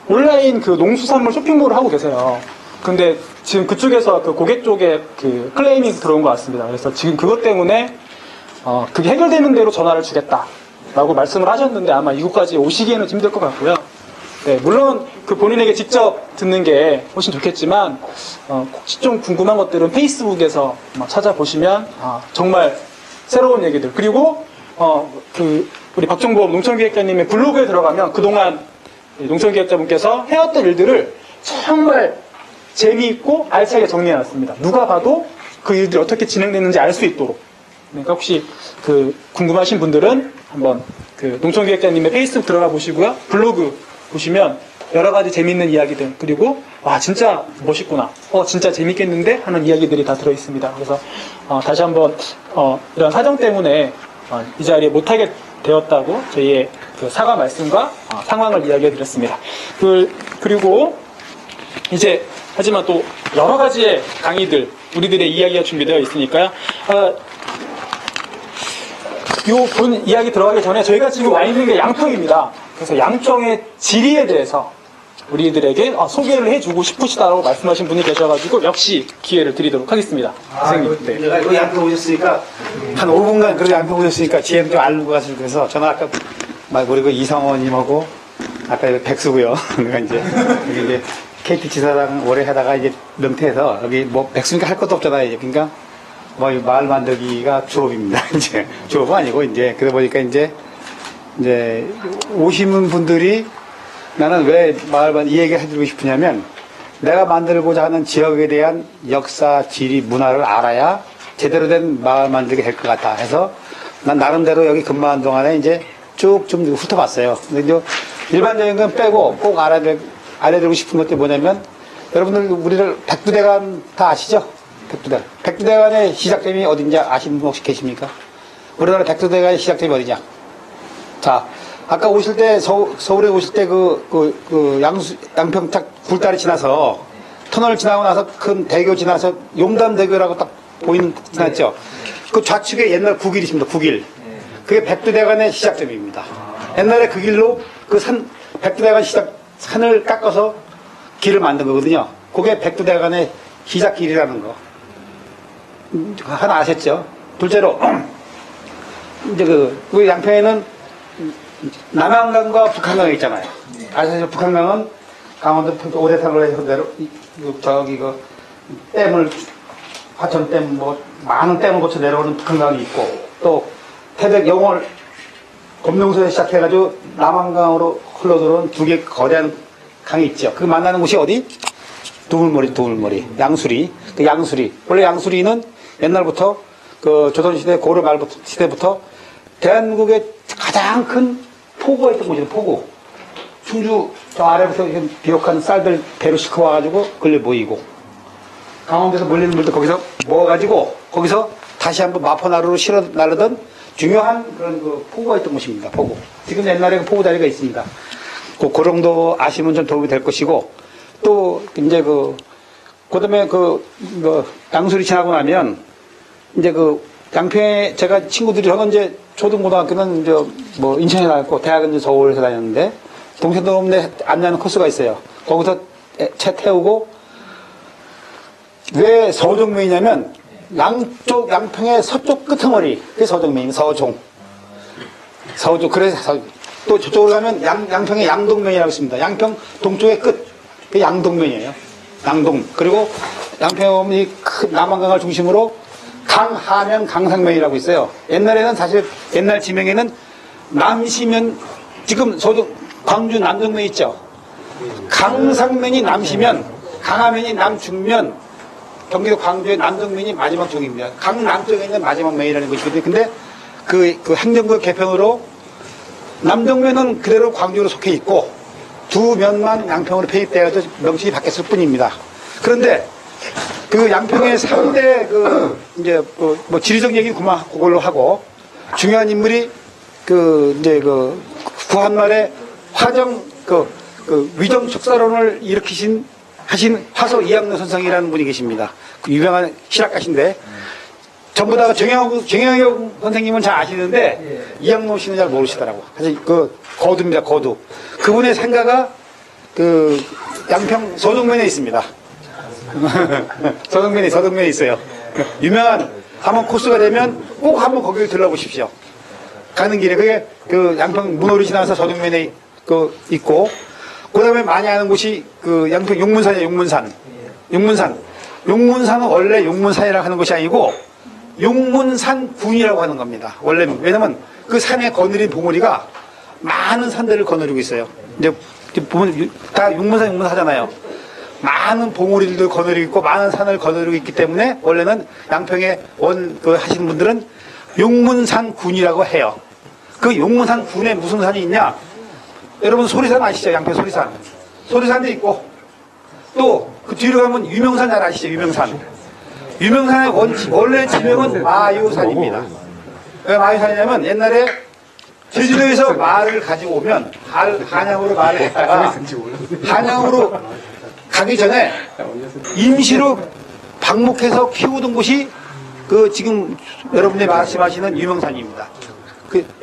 온라인 그 농수산물 쇼핑몰을 하고 계세요. 근데 지금 그쪽에서 그 고객 쪽에 그 클레이밍이 들어온 것 같습니다. 그래서 지금 그것 때문에 그게 해결되는 대로 전화를 주겠다라고 말씀을 하셨는데 아마 이곳까지 오시기에는 힘들 것 같고요. 네, 물론 그 본인에게 직접 듣는 게 훨씬 좋겠지만 혹시 좀 궁금한 것들은 페이스북에서 찾아보시면 정말 새로운 얘기들 그리고 그 우리 박종범 농촌기획자님의 블로그에 들어가면 그동안 농촌기획자분께서 해왔던 일들을 정말 재미있고 알차게 정리해놨습니다. 누가 봐도 그 일들이 어떻게 진행됐는지 알 수 있도록. 그러니까 혹시 그 궁금하신 분들은 한번 그 농촌기획자님의 페이스북 들어가 보시고요. 블로그 보시면 여러 가지 재미있는 이야기들 그리고 와 진짜 멋있구나. 진짜 재밌겠는데 하는 이야기들이 다 들어있습니다. 그래서 다시 한번 이런 사정 때문에 이 자리에 못하게 되었다고 저희의 그 사과 말씀과 상황을 이야기해 드렸습니다. 그리고 이제 하지만 또 여러 가지의 강의들 우리들의 이야기가 준비되어 있으니까요. 요 본 이야기 들어가기 전에 저희가 지금 와 있는 게 양평입니다. 그래서 양평의 지리에 대해서 우리들에게 소개를 해주고 싶으시다라고 말씀하신 분이 계셔가지고 역시 기회를 드리도록 하겠습니다. 선생님. 네. 내가 이거 양평 오셨으니까 한 5분간 그래도 양평 오셨으니까 GM 좀 알고 가시고 그래서 저는 아까 그리고 이상원님하고 아까 백수고요. 내가 이제 여기 이제 KT 지사장 오래 하다가 이제 명태에서 여기 뭐 백수니까 할 것도 없잖아요. 이제 그러니까 뭐 마을 만들기가 주업입니다. 이제 주업은 아니고 이제 그러다 보니까 이제 오시는 분들이 나는 왜 마을만 이 얘기를 해드리고 싶으냐면 내가 만들고자 하는 지역에 대한 역사, 지리, 문화를 알아야 제대로 된 마을 만들게 될 것 같아 해서 난 나름대로 여기 근무한 동안에 이제 쭉 좀 훑어봤어요. 근데 이제 일반적인 건 빼고 꼭 알려드리고 싶은 것들이 뭐냐면 여러분들 우리를 백두대간 다 아시죠? 백두대간의 시작점이 어딘지 아시는 분 혹시 계십니까? 우리나라 백두대간의 시작점이 어디냐? 자, 아까 오실 때 서울에 오실 때 양평탁 굴다리 지나서 터널 지나고 나서 큰 대교 지나서 용담대교라고 딱 지났죠? 그 좌측에 옛날 국일이 있습니다. 국일. 그게 백두대간의 시작점입니다. 옛날에 그 길로 백두대간 산을 깎아서 길을 만든 거거든요. 그게 백두대간의 시작길이라는 거. 하나 아셨죠? 둘째로, 이제 우리 양평에는 남한강과 북한강이 있잖아요. 아시죠? 북한강은 강원도 오대산으로 해서 저기 그 댐을 화천댐 뭐 많은 댐을 거쳐 내려오는 북한강이 있고 또 태백 영월 검룡소에 시작해가지고 남한강으로 흘러들어오는 두 개 거대한 강이 있죠. 그 만나는 곳이 어디? 두물머리, 양수리. 그 양수리. 원래 양수리는 옛날부터 그 조선시대 고려 말부터 시대부터 대한민국의 가장 큰 포구가 있던 곳이에요. 포구. 충주 저 아래부터 비옥한 쌀들 배로 싣고 와가지고 걸려 모이고 강원도에서 몰리는 물도 거기서 모아가지고 거기서 다시 한번 마포나루로 실어 나르던 중요한 그런 그 포구가 있던 곳입니다. 포구. 지금 옛날에 그 포구 다리가 있습니다. 그 정도 아시면 좀 도움이 될 것이고 또 이제 그다음에 양수리 지나고 나면 이제 양평에 제가 친구들이 저는 이제 초등고등학교는 이제 뭐 인천에 다녔고 대학은 이제 서울에서 다녔는데 동생동네 안내하는 코스가 있어요. 거기서 차 태우고 왜 서종면이냐면 양평의 서쪽 끄트머리 그게 서종면입니다. 서종 그래서 또 저쪽으로 가면 양평의 양동면이라고 있습니다. 양평 동쪽의 끝 그게 양동면이에요. 양동 그리고 양평이 남한강을 중심으로 강하면 강상면이라고 있어요. 옛날에는 사실 옛날 지명에는 남시면 지금 광주 남동면 있죠. 강상면이 남시면 강하면이 남중면 경기도 광주의 남동면이 마지막 쪽입니다. 강남쪽에 있는 마지막 면이라는 것이거든요. 근데 그 행정구 개편으로 남동면은 그대로 광주로 속해 있고 두 면만 양평으로 편입되어서 명칭이 바뀌었을 뿐입니다. 그런데 그 양평의 3대 뭐 지리적 얘기는 그걸로 하고 중요한 인물이 구한말에 화정 위정 축사론을 하신 화서 이학노 선생이라는 분이 계십니다. 그 유명한 실학가신데 전부 다 정영혁 선생님은 잘 아시는데 이학노 씨는 잘 모르시더라고. 그래서 거두입니다. 거두. 그분의 생가가 양평 서동면에 있습니다. 서동면에 있어요. 유명한 한번 코스가 되면 꼭 한번 거기를 들러보십시오. 가는 길에 그게 양평 문호리 지나서 서동면에 있고 그 다음에 많이 아는 곳이 양평 용문산이에요. 용문산은 원래 용문산이라고 하는 것이 아니고 용문산군이라고 하는 겁니다. 원래 왜냐면 그 산에 거느린 봉우리가 많은 산들을 거느리고 있어요. 이제 보면 다 용문산 하잖아요. 많은 봉우리들도 거느리고 있고 많은 산을 거느리고 있기 때문에 원래는 양평에 하시는 분들은 용문산군이라고 해요. 그 용문산군에 무슨 산이 있냐? 여러분 소리산 아시죠? 양평 소리산. 소리산도 있고 또 그 뒤로 가면 유명산 잘 아시죠? 유명산의 원래 지명은 마유산입니다. 왜 마유산이냐면 옛날에 제주도에서 말을 가지고 오면 한양으로 말을 했다가 한양으로 가기 전에 임시로 방목해서 키우던 곳이 지금 여러분들이 말씀하시는 유명산입니다.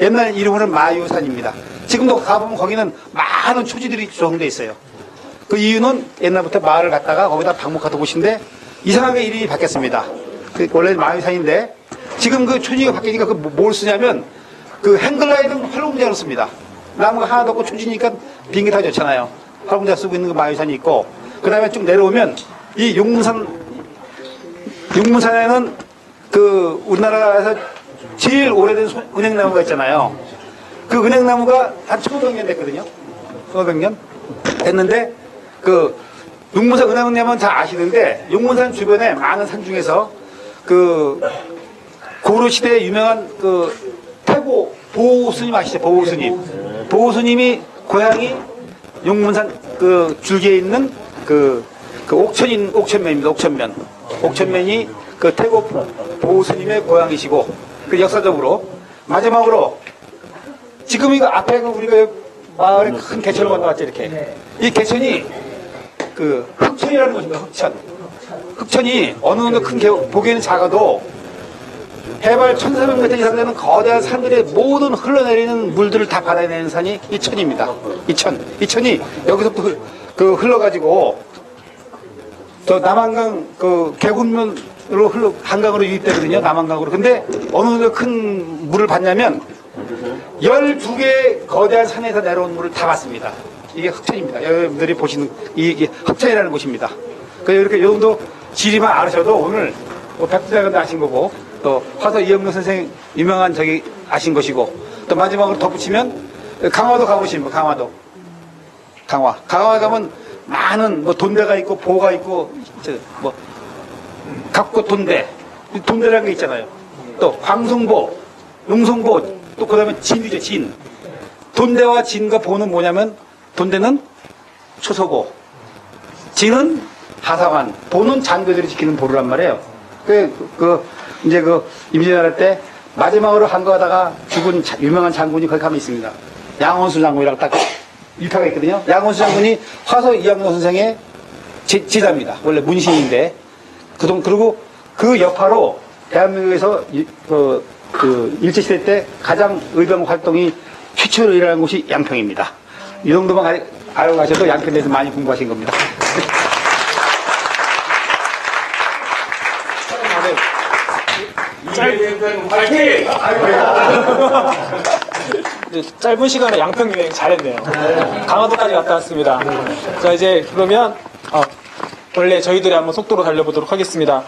옛날 이름으로는 마유산입니다. 지금도 가보면 거기는 많은 초지들이 조성되어 있어요. 그 이유는 옛날부터 마을을 갖다가 거기다 방목하던 곳인데 이상하게 이름이 바뀌었습니다. 원래는 마유산인데 지금 그 초지가 바뀌니까 뭘 쓰냐면 행글라이드는 활공자로 씁니다. 나무가 하나도 없고 초지니까 비행기 타기 좋잖아요. 활공자 쓰고 있는 그 마유산이 있고 그 다음에 쭉 내려오면 이 용문산에는 우리나라에서 제일 오래된 은행나무가 있잖아요. 그 은행나무가 한 1500년 됐거든요. 1500년 됐는데 용문산 은행나무는 다 아시는데 용문산 주변에 많은 산 중에서 고려시대에 유명한 태고 보호스님 아시죠? 보호스님이 고향이 용문산 줄기에 있는 옥천면입니다. 옥천면이 태고 보호스님의 고향이시고 역사적으로 마지막으로 지금 이거 앞에 우리가 마을에 큰 개천을 건너왔죠. 이렇게 이 개천이 흑천이라는 것입니다. 흑천이 어느 정도 보기에는 작아도 해발 1400m 이상 되는 거대한 산들의 모든 흘러내리는 물들을 다 받아내는 산이 이천입니다. 이천이 여기서부터 흘러가지고 저 남한강 계곡면으로 한강으로 유입되거든요. 남한강으로. 근데 어느 정도 큰 물을 받냐면 12개의 거대한 산에서 내려온 물을 다 받습니다. 이게 흑천입니다. 여러분들이 보시는 이게 흑천이라는 곳입니다. 그 이렇게 이 정도 지리만 알으셔도 오늘 백두대간도 아신 거고 또 화서 이영록 선생 유명한 저기 아신 것이고 또 마지막으로 덧붙이면 강화도 가보시면 강화도 강화 가면 많은 뭐 돈대가 있고 보가 있고 뭐 갑고 돈대라는 게 있잖아요. 또 황송보, 용송보 또 그다음에 진이죠 진. 돈대와 진과 보는 뭐냐면 돈대는 초소보, 진은 하사관, 보는 장교들이 지키는 보루란 말이에요. 이제 임진왜란 때 마지막으로 한거하다가 죽은 유명한 장군이 거기 가면 있습니다. 양원수 장군이라고 딱 일타가 있거든요. 양원수 장군이 화서 이영록 선생의 제자입니다. 원래 문신인데 그리고 그 여파로 대한민국에서 일제시대 때 가장 의병 활동이 최초로 일어난 곳이 양평입니다. 이 정도만 알고 가셔도 양평에 대해서 많이 공부하신 겁니다. 짧은 시간에 양평 여행 잘했네요. 강화도까지 갔다 왔습니다. 자, 이제 그러면 원래 저희들이 한번 속도로 달려보도록 하겠습니다.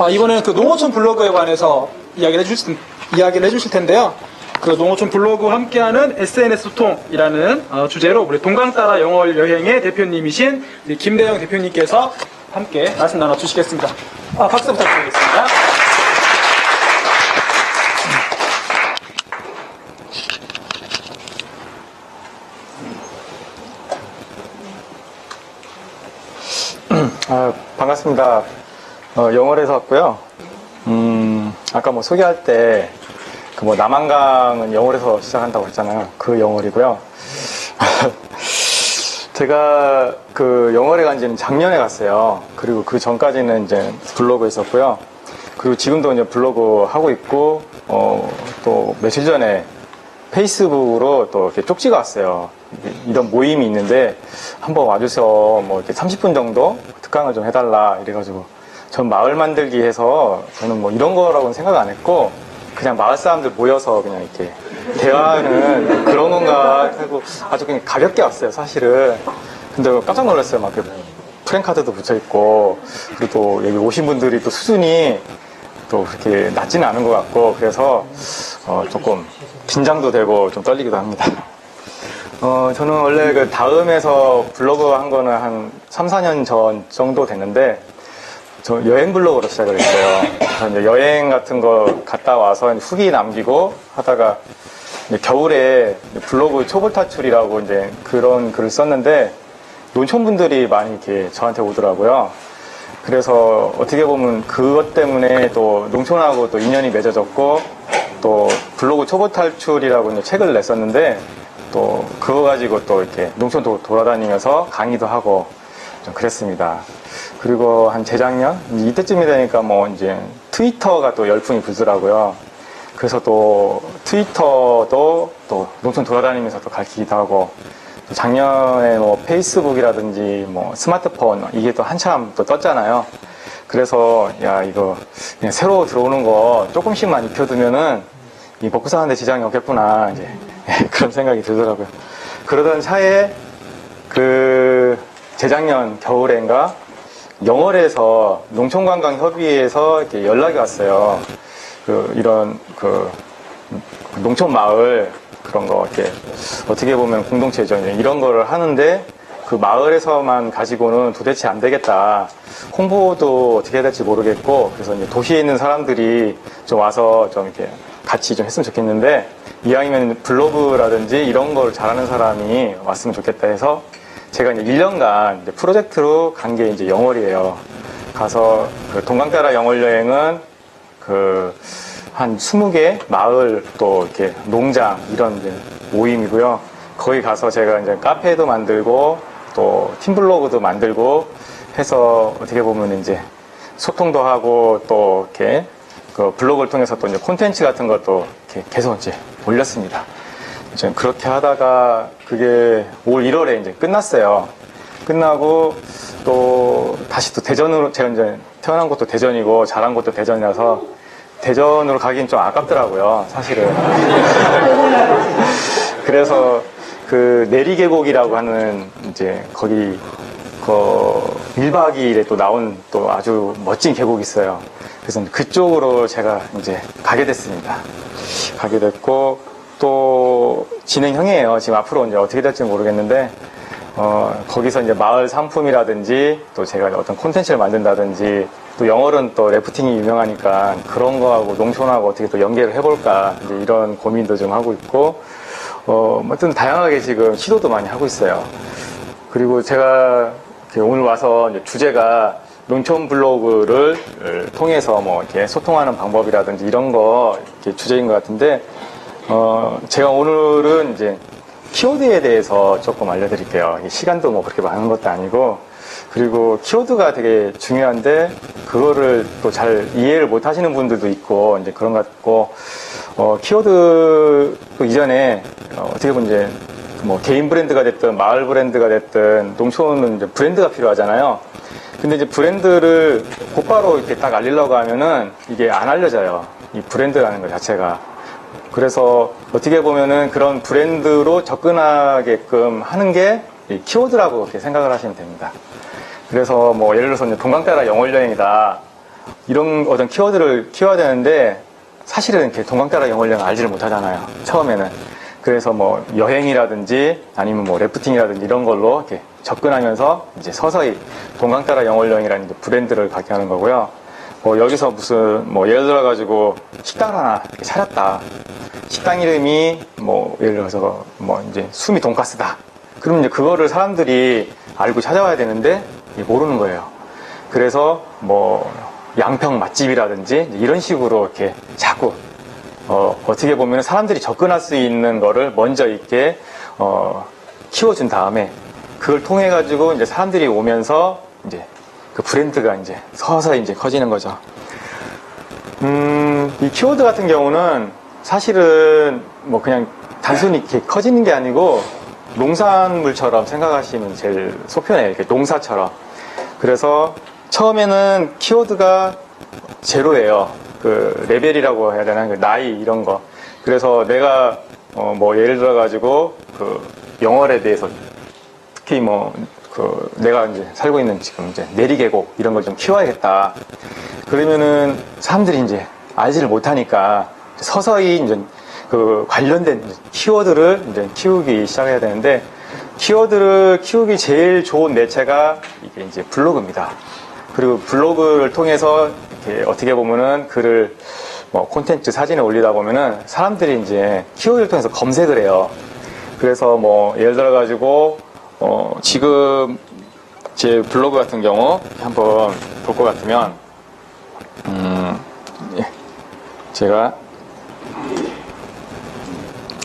이번에는 그 농어촌 블로그에 관해서 이야기를 해주실 텐데요. 그 농어촌 블로그와 함께하는 SNS 소통이라는 주제로 우리 동강 따라 영어 여행의 대표님이신 김대영 대표님께서 함께 말씀 나눠주시겠습니다. 박수 부탁드리겠습니다. 반갑습니다. 영월에서 왔고요. 아까 뭐 소개할 때 그 뭐 남한강은 영월에서 시작한다고 했잖아요. 그 영월이고요. 제가 그 영월에 간 지는 작년에 갔어요. 그리고 그 전까지는 이제 블로그 했었고요. 그리고 지금도 이제 블로그 하고 있고, 또 며칠 전에 페이스북으로 또 이렇게 쪽지가 왔어요. 이런 모임이 있는데 한번 와주셔서 뭐 이렇게 30분 정도 특강을 좀 해달라 이래가지고 전 마을 만들기 해서 저는 뭐 이런 거라고는 생각 안 했고 그냥 마을 사람들 모여서 그냥 이렇게 대화하는 그런 건가 하고 아주 그냥 가볍게 왔어요, 사실은. 근데 깜짝 놀랐어요. 막 프랭카드도 붙여있고, 그리고 또 여기 오신 분들이 또 수준이 또 그렇게 낮지는 않은 것 같고, 그래서 조금 긴장도 되고 좀 떨리기도 합니다. 저는 원래 그 다음에서 블로그 한 거는 한 3, 4년 전 정도 됐는데, 저 여행 블로그로 시작을 했어요. 이제 여행 같은 거 갔다 와서 후기 남기고 하다가 겨울에 블로그 초보 탈출이라고 이제 그런 글을 썼는데 농촌분들이 많이 이렇게 저한테 오더라고요. 그래서 어떻게 보면 그것 때문에 또 농촌하고 또 인연이 맺어졌고 또 블로그 초보 탈출이라고 이제 책을 냈었는데 또 그거 가지고 또 이렇게 농촌 돌아다니면서 강의도 하고 좀 그랬습니다. 그리고 한 재작년 이때쯤이 되니까 뭐 이제 트위터가 또 열풍이 불더라고요. 그래서 또 트위터도 또 농촌 돌아다니면서 또 가르치기도 하고 또 작년에 뭐 페이스북이라든지 뭐 스마트폰 이게 또 한참 또 떴잖아요. 그래서 야 이거 그냥 새로 들어오는 거 조금씩만 입혀두면은 이 먹고 사는데 지장이 없겠구나 이제 그런 생각이 들더라고요. 그러던 차에 그 재작년 겨울엔가 영월에서 농촌관광협의회에서 이렇게 연락이 왔어요. 이런 농촌 마을 그런 거 이렇게 어떻게 보면 공동체죠. 이런 거를 하는데 그 마을에서만 가지고는 도대체 안 되겠다. 홍보도 어떻게 해야 될지 모르겠고 그래서 이제 도시에 있는 사람들이 좀 와서 좀 이렇게 같이 좀 했으면 좋겠는데 이왕이면 블로그라든지 이런 걸 잘하는 사람이 왔으면 좋겠다 해서 제가 이제 1년간 이제 프로젝트로 간 게 이제 영월이에요. 가서 그 동강 따라 영월 여행은 한 20개 마을 또 이렇게 농장 이런 이제 모임이고요. 거기 가서 제가 이제 카페도 만들고 또 팀블로그도 만들고 해서 어떻게 보면 이제 소통도 하고 또 이렇게 그 블로그를 통해서 또 이제 콘텐츠 같은 것도 이렇게 계속 이제 올렸습니다. 이제 그렇게 하다가 그게 올 1월에 이제 끝났어요. 끝나고 또 다시 또 대전으로 제가 이제 태어난 곳도 대전이고 자란 곳도 대전이라서 대전으로 가긴 좀 아깝더라고요, 사실은. 그래서 그 내리계곡이라고 하는 이제 거기 그 1박 2일에 또 나온 또 아주 멋진 계곡이 있어요. 그래서 그쪽으로 제가 이제 가게 됐습니다. 가게 됐고 또 진행형이에요. 지금 앞으로 이제 어떻게 될지 모르겠는데 거기서 이제 마을 상품이라든지 또 제가 어떤 콘텐츠를 만든다든지 또 영월은 또 래프팅이 유명하니까 그런 거하고 농촌하고 어떻게 또 연계를 해볼까 이제 이런 고민도 좀 하고 있고 아무튼 다양하게 지금 시도도 많이 하고 있어요. 그리고 제가 오늘 와서 이제 주제가 농촌 블로그를 통해서 뭐 이렇게 소통하는 방법이라든지 이런 거 이렇게 주제인 것 같은데 제가 오늘은 이제 키워드에 대해서 조금 알려드릴게요. 시간도 뭐 그렇게 많은 것도 아니고 그리고 키워드가 되게 중요한데 그거를 또 잘 이해를 못 하시는 분들도 있고 이제 그런 것 같고 키워드 또 이전에 어떻게 보면 이제 뭐 개인 브랜드가 됐든 마을 브랜드가 됐든 농촌은 이제 브랜드가 필요하잖아요. 근데 이제 브랜드를 곧바로 이렇게 딱 알리려고 하면은 이게 안 알려져요. 이 브랜드라는 것 자체가. 그래서 어떻게 보면은 그런 브랜드로 접근하게끔 하는 게 이 키워드라고 이렇게 생각을 하시면 됩니다. 그래서 뭐 예를 들어서 이제 동강 따라 영월 여행이다. 이런 어떤 키워드를 키워야 되는데 사실은 이렇게 동강 따라 영월 여행 알지를 못하잖아요. 처음에는. 그래서 뭐 여행이라든지 아니면 뭐 래프팅이라든지 이런 걸로 이렇게 접근하면서 이제 서서히 동강 따라 영월 여행이라는 이제 브랜드를 갖게 하는 거고요. 뭐 여기서 무슨 뭐 예를 들어 가지고 식당을 하나 이렇게 차렸다. 식당 이름이 뭐 예를 들어서 뭐 이제 수미 돈가스다. 그러면 이제 그거를 사람들이 알고 찾아와야 되는데 모르는 거예요. 그래서 뭐 양평 맛집이라든지 이런 식으로 이렇게 자꾸 어떻게 보면 사람들이 접근할 수 있는 거를 먼저 이렇게 키워준 다음에 그걸 통해 가지고 이제 사람들이 오면서 이제 그 브랜드가 이제 서서히 이제 커지는 거죠. 이 키워드 같은 경우는 사실은 뭐 그냥 단순히 이렇게 커지는 게 아니고 농산물처럼 생각하시면 제일 속편해요. 이렇게 농사처럼. 그래서 처음에는 키워드가 제로예요. 그 레벨이라고 해야 되나? 그 나이 이런 거. 그래서 내가 뭐 예를 들어 가지고 그 영월에 대해서 특히 뭐 그 내가 이제 살고 있는 지금 이제 내리계곡 이런 걸 좀 키워야겠다. 그러면은 사람들이 이제 알지를 못하니까 서서히 이제 그 관련된 키워드를 이제 키우기 시작해야 되는데 키워드를 키우기 제일 좋은 매체가 이게 이제 블로그입니다. 그리고 블로그를 통해서 이렇게 어떻게 보면은 글을 뭐 콘텐츠 사진을 올리다 보면은 사람들이 이제 키워드를 통해서 검색을 해요. 그래서 뭐 예를 들어 가지고 지금 제 블로그 같은 경우 한번 볼 것 같으면 예. 제가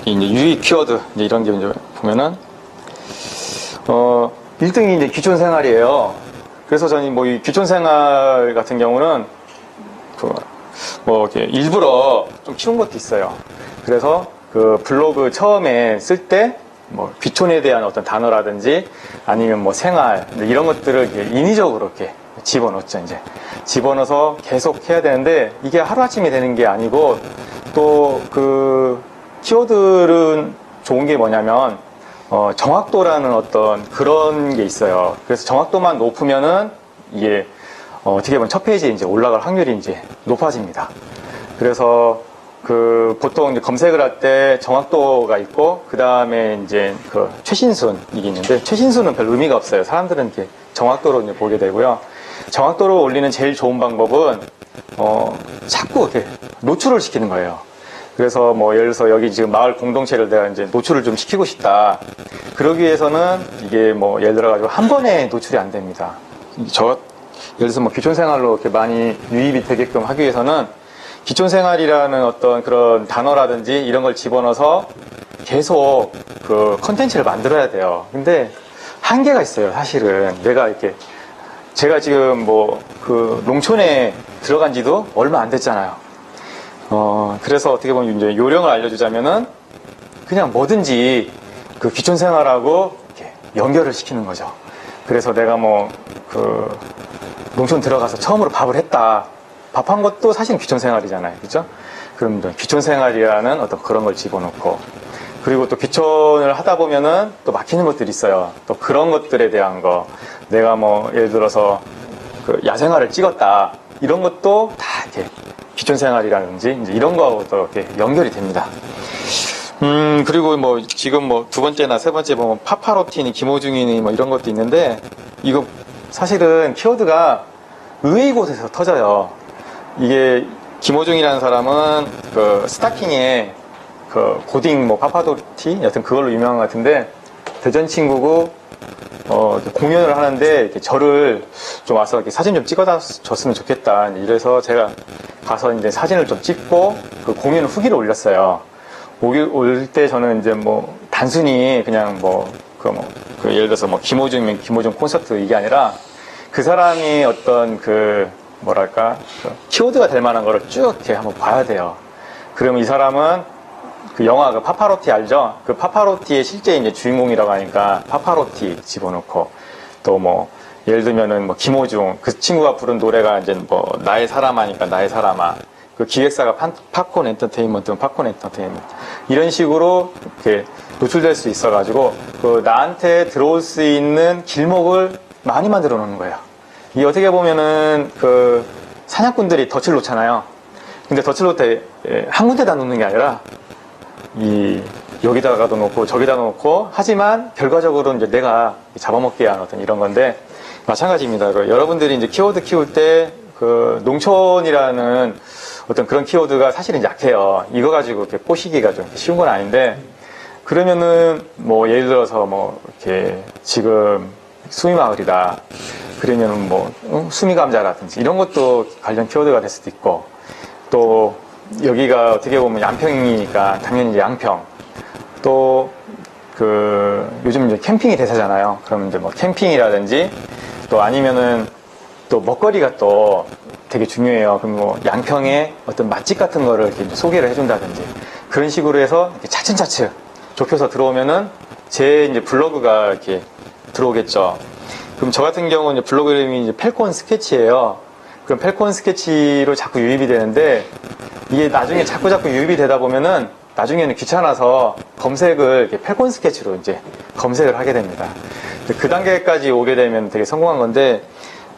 이제 유익 키워드 이제 이런 게 이제 보면은 1등이 이제 귀촌 생활이에요. 그래서 저는 뭐 이 귀촌 생활 같은 경우는 뭐 이렇게 일부러 좀 키운 것도 있어요. 그래서 그 블로그 처음에 쓸 때 뭐 귀촌에 대한 어떤 단어라든지 아니면 뭐 생활 이런 것들을 이렇게 인위적으로 이렇게 집어넣죠. 이제 집어넣어서 계속 해야 되는데 이게 하루아침에 되는 게 아니고 또 그 키워드는 좋은 게 뭐냐면 정확도라는 어떤 그런 게 있어요. 그래서 정확도만 높으면은 이게 어떻게 보면 첫 페이지에 이제 올라갈 확률이 이제 높아집니다. 그래서 그 보통 이제 검색을 할 때 정확도가 있고 그 다음에 이제 그 최신순 이게 있는데 최신순은 별 의미가 없어요. 사람들은 이렇게 정확도로 이제 보게 되고요. 정확도로 올리는 제일 좋은 방법은 자꾸 이렇게 노출을 시키는 거예요. 그래서 뭐 예를 들어서 여기 지금 마을 공동체를 내가 이제 노출을 좀 시키고 싶다. 그러기 위해서는 이게 뭐 예를 들어 가지고 한 번에 노출이 안 됩니다. 예를 들어서 뭐 귀촌 생활로 이렇게 많이 유입이 되게끔 하기 위해서는 귀촌 생활이라는 어떤 그런 단어라든지 이런 걸 집어넣어서 계속 그 컨텐츠를 만들어야 돼요. 근데 한계가 있어요. 사실은 내가 이렇게 제가 지금 뭐 그 농촌에 들어간 지도 얼마 안 됐잖아요. 그래서 어떻게 보면 이제 요령을 알려주자면은 그냥 뭐든지 그 귀촌 생활하고 이렇게 연결을 시키는 거죠. 그래서 내가 뭐 그 농촌 들어가서 처음으로 밥을 했다. 밥한 것도 사실 귀촌 생활이잖아요. 그죠? 그럼 귀촌 생활이라는 어떤 그런 걸 집어넣고 그리고 또 귀촌을 하다 보면은 또 막히는 것들이 있어요. 또 그런 것들에 대한 거, 내가 뭐 예를 들어서 그 야생화를 찍었다, 이런 것도 다 이렇게 귀촌 생활이라든지 이제 이런 거하고도 이렇게 연결이 됩니다. 그리고 뭐 지금 뭐 두 번째나 세 번째 뭐 파파로티니 김호중이니 뭐 이런 것도 있는데, 이거 사실은 키워드가 의외의 곳에서 터져요. 이게 김호중이라는 사람은 그 스타킹에 그 고딩 뭐 파파로티 여튼 그걸로 유명한 것 같은데, 대전 친구고 공연을 하는데 이렇게 저를 좀 와서 이렇게 사진 좀 찍어줬으면 좋겠다, 이래서 제가 가서 이제 사진을 좀 찍고 그 공연 후기를 올렸어요. 올 때 저는 이제 뭐 단순히 그냥 그 예를 들어서 뭐 김호중이면 김호중 콘서트 이게 아니라 그 사람이 어떤 그 뭐랄까 그 키워드가 될 만한 거를 쭉 이렇게 한번 봐야 돼요. 그러면 이 사람은 그 영화 그 파파로티 알죠? 그 파파로티의 실제 이제 주인공이라고 하니까 파파로티 집어넣고, 또 뭐 예를 들면은 뭐 김호중 그 친구가 부른 노래가 이제 뭐 나의 사람아니까 나의 사람아, 그 기획사가 팝콘 엔터테인먼트, 팝콘 엔터테인먼트 이런 식으로 이렇게 노출될 수 있어가지고 그 나한테 들어올 수 있는 길목을 많이 만들어 놓는 거예요. 이게 어떻게 보면은 그 사냥꾼들이 덫을 놓잖아요. 근데 덫을 놓을 때 한 군데다 놓는 게 아니라 여기다가도 놓고 저기다 놓고, 하지만 결과적으로 이제 내가 잡아먹게 하는 어떤 이런 건데 마찬가지입니다. 여러분들이 이제 키워드 키울 때 그 농촌이라는 어떤 그런 키워드가 사실은 약해요. 이거 가지고 이렇게 꼬시기가 좀 쉬운 건 아닌데, 그러면은 뭐 예를 들어서 뭐 이렇게 지금 수미마을이다 그러면은 뭐 수미감자라든지 이런 것도 관련 키워드가 될 수도 있고, 또 여기가 어떻게 보면 양평이니까 당연히 이제 양평, 또 그 요즘 이제 캠핑이 대세잖아요. 그러면 이제 뭐 캠핑이라든지, 또 아니면은 또 먹거리가 또 되게 중요해요. 그럼 뭐 양평에 어떤 맛집 같은 거를 이렇게 소개를 해준다든지 그런 식으로 해서 이렇게 차츰차츰 좁혀서 들어오면은 제 이제 블로그가 이렇게 들어오겠죠. 그럼 저 같은 경우는 이제 블로그 이름이 이제 펠콘 스케치예요. 그럼 펠콘 스케치로 자꾸 유입이 되는데, 이게 나중에 자꾸 유입이 되다 보면은 나중에는 귀찮아서 검색을 이렇게 펠콘 스케치로 이제 검색을 하게 됩니다. 그 단계까지 오게 되면 되게 성공한 건데,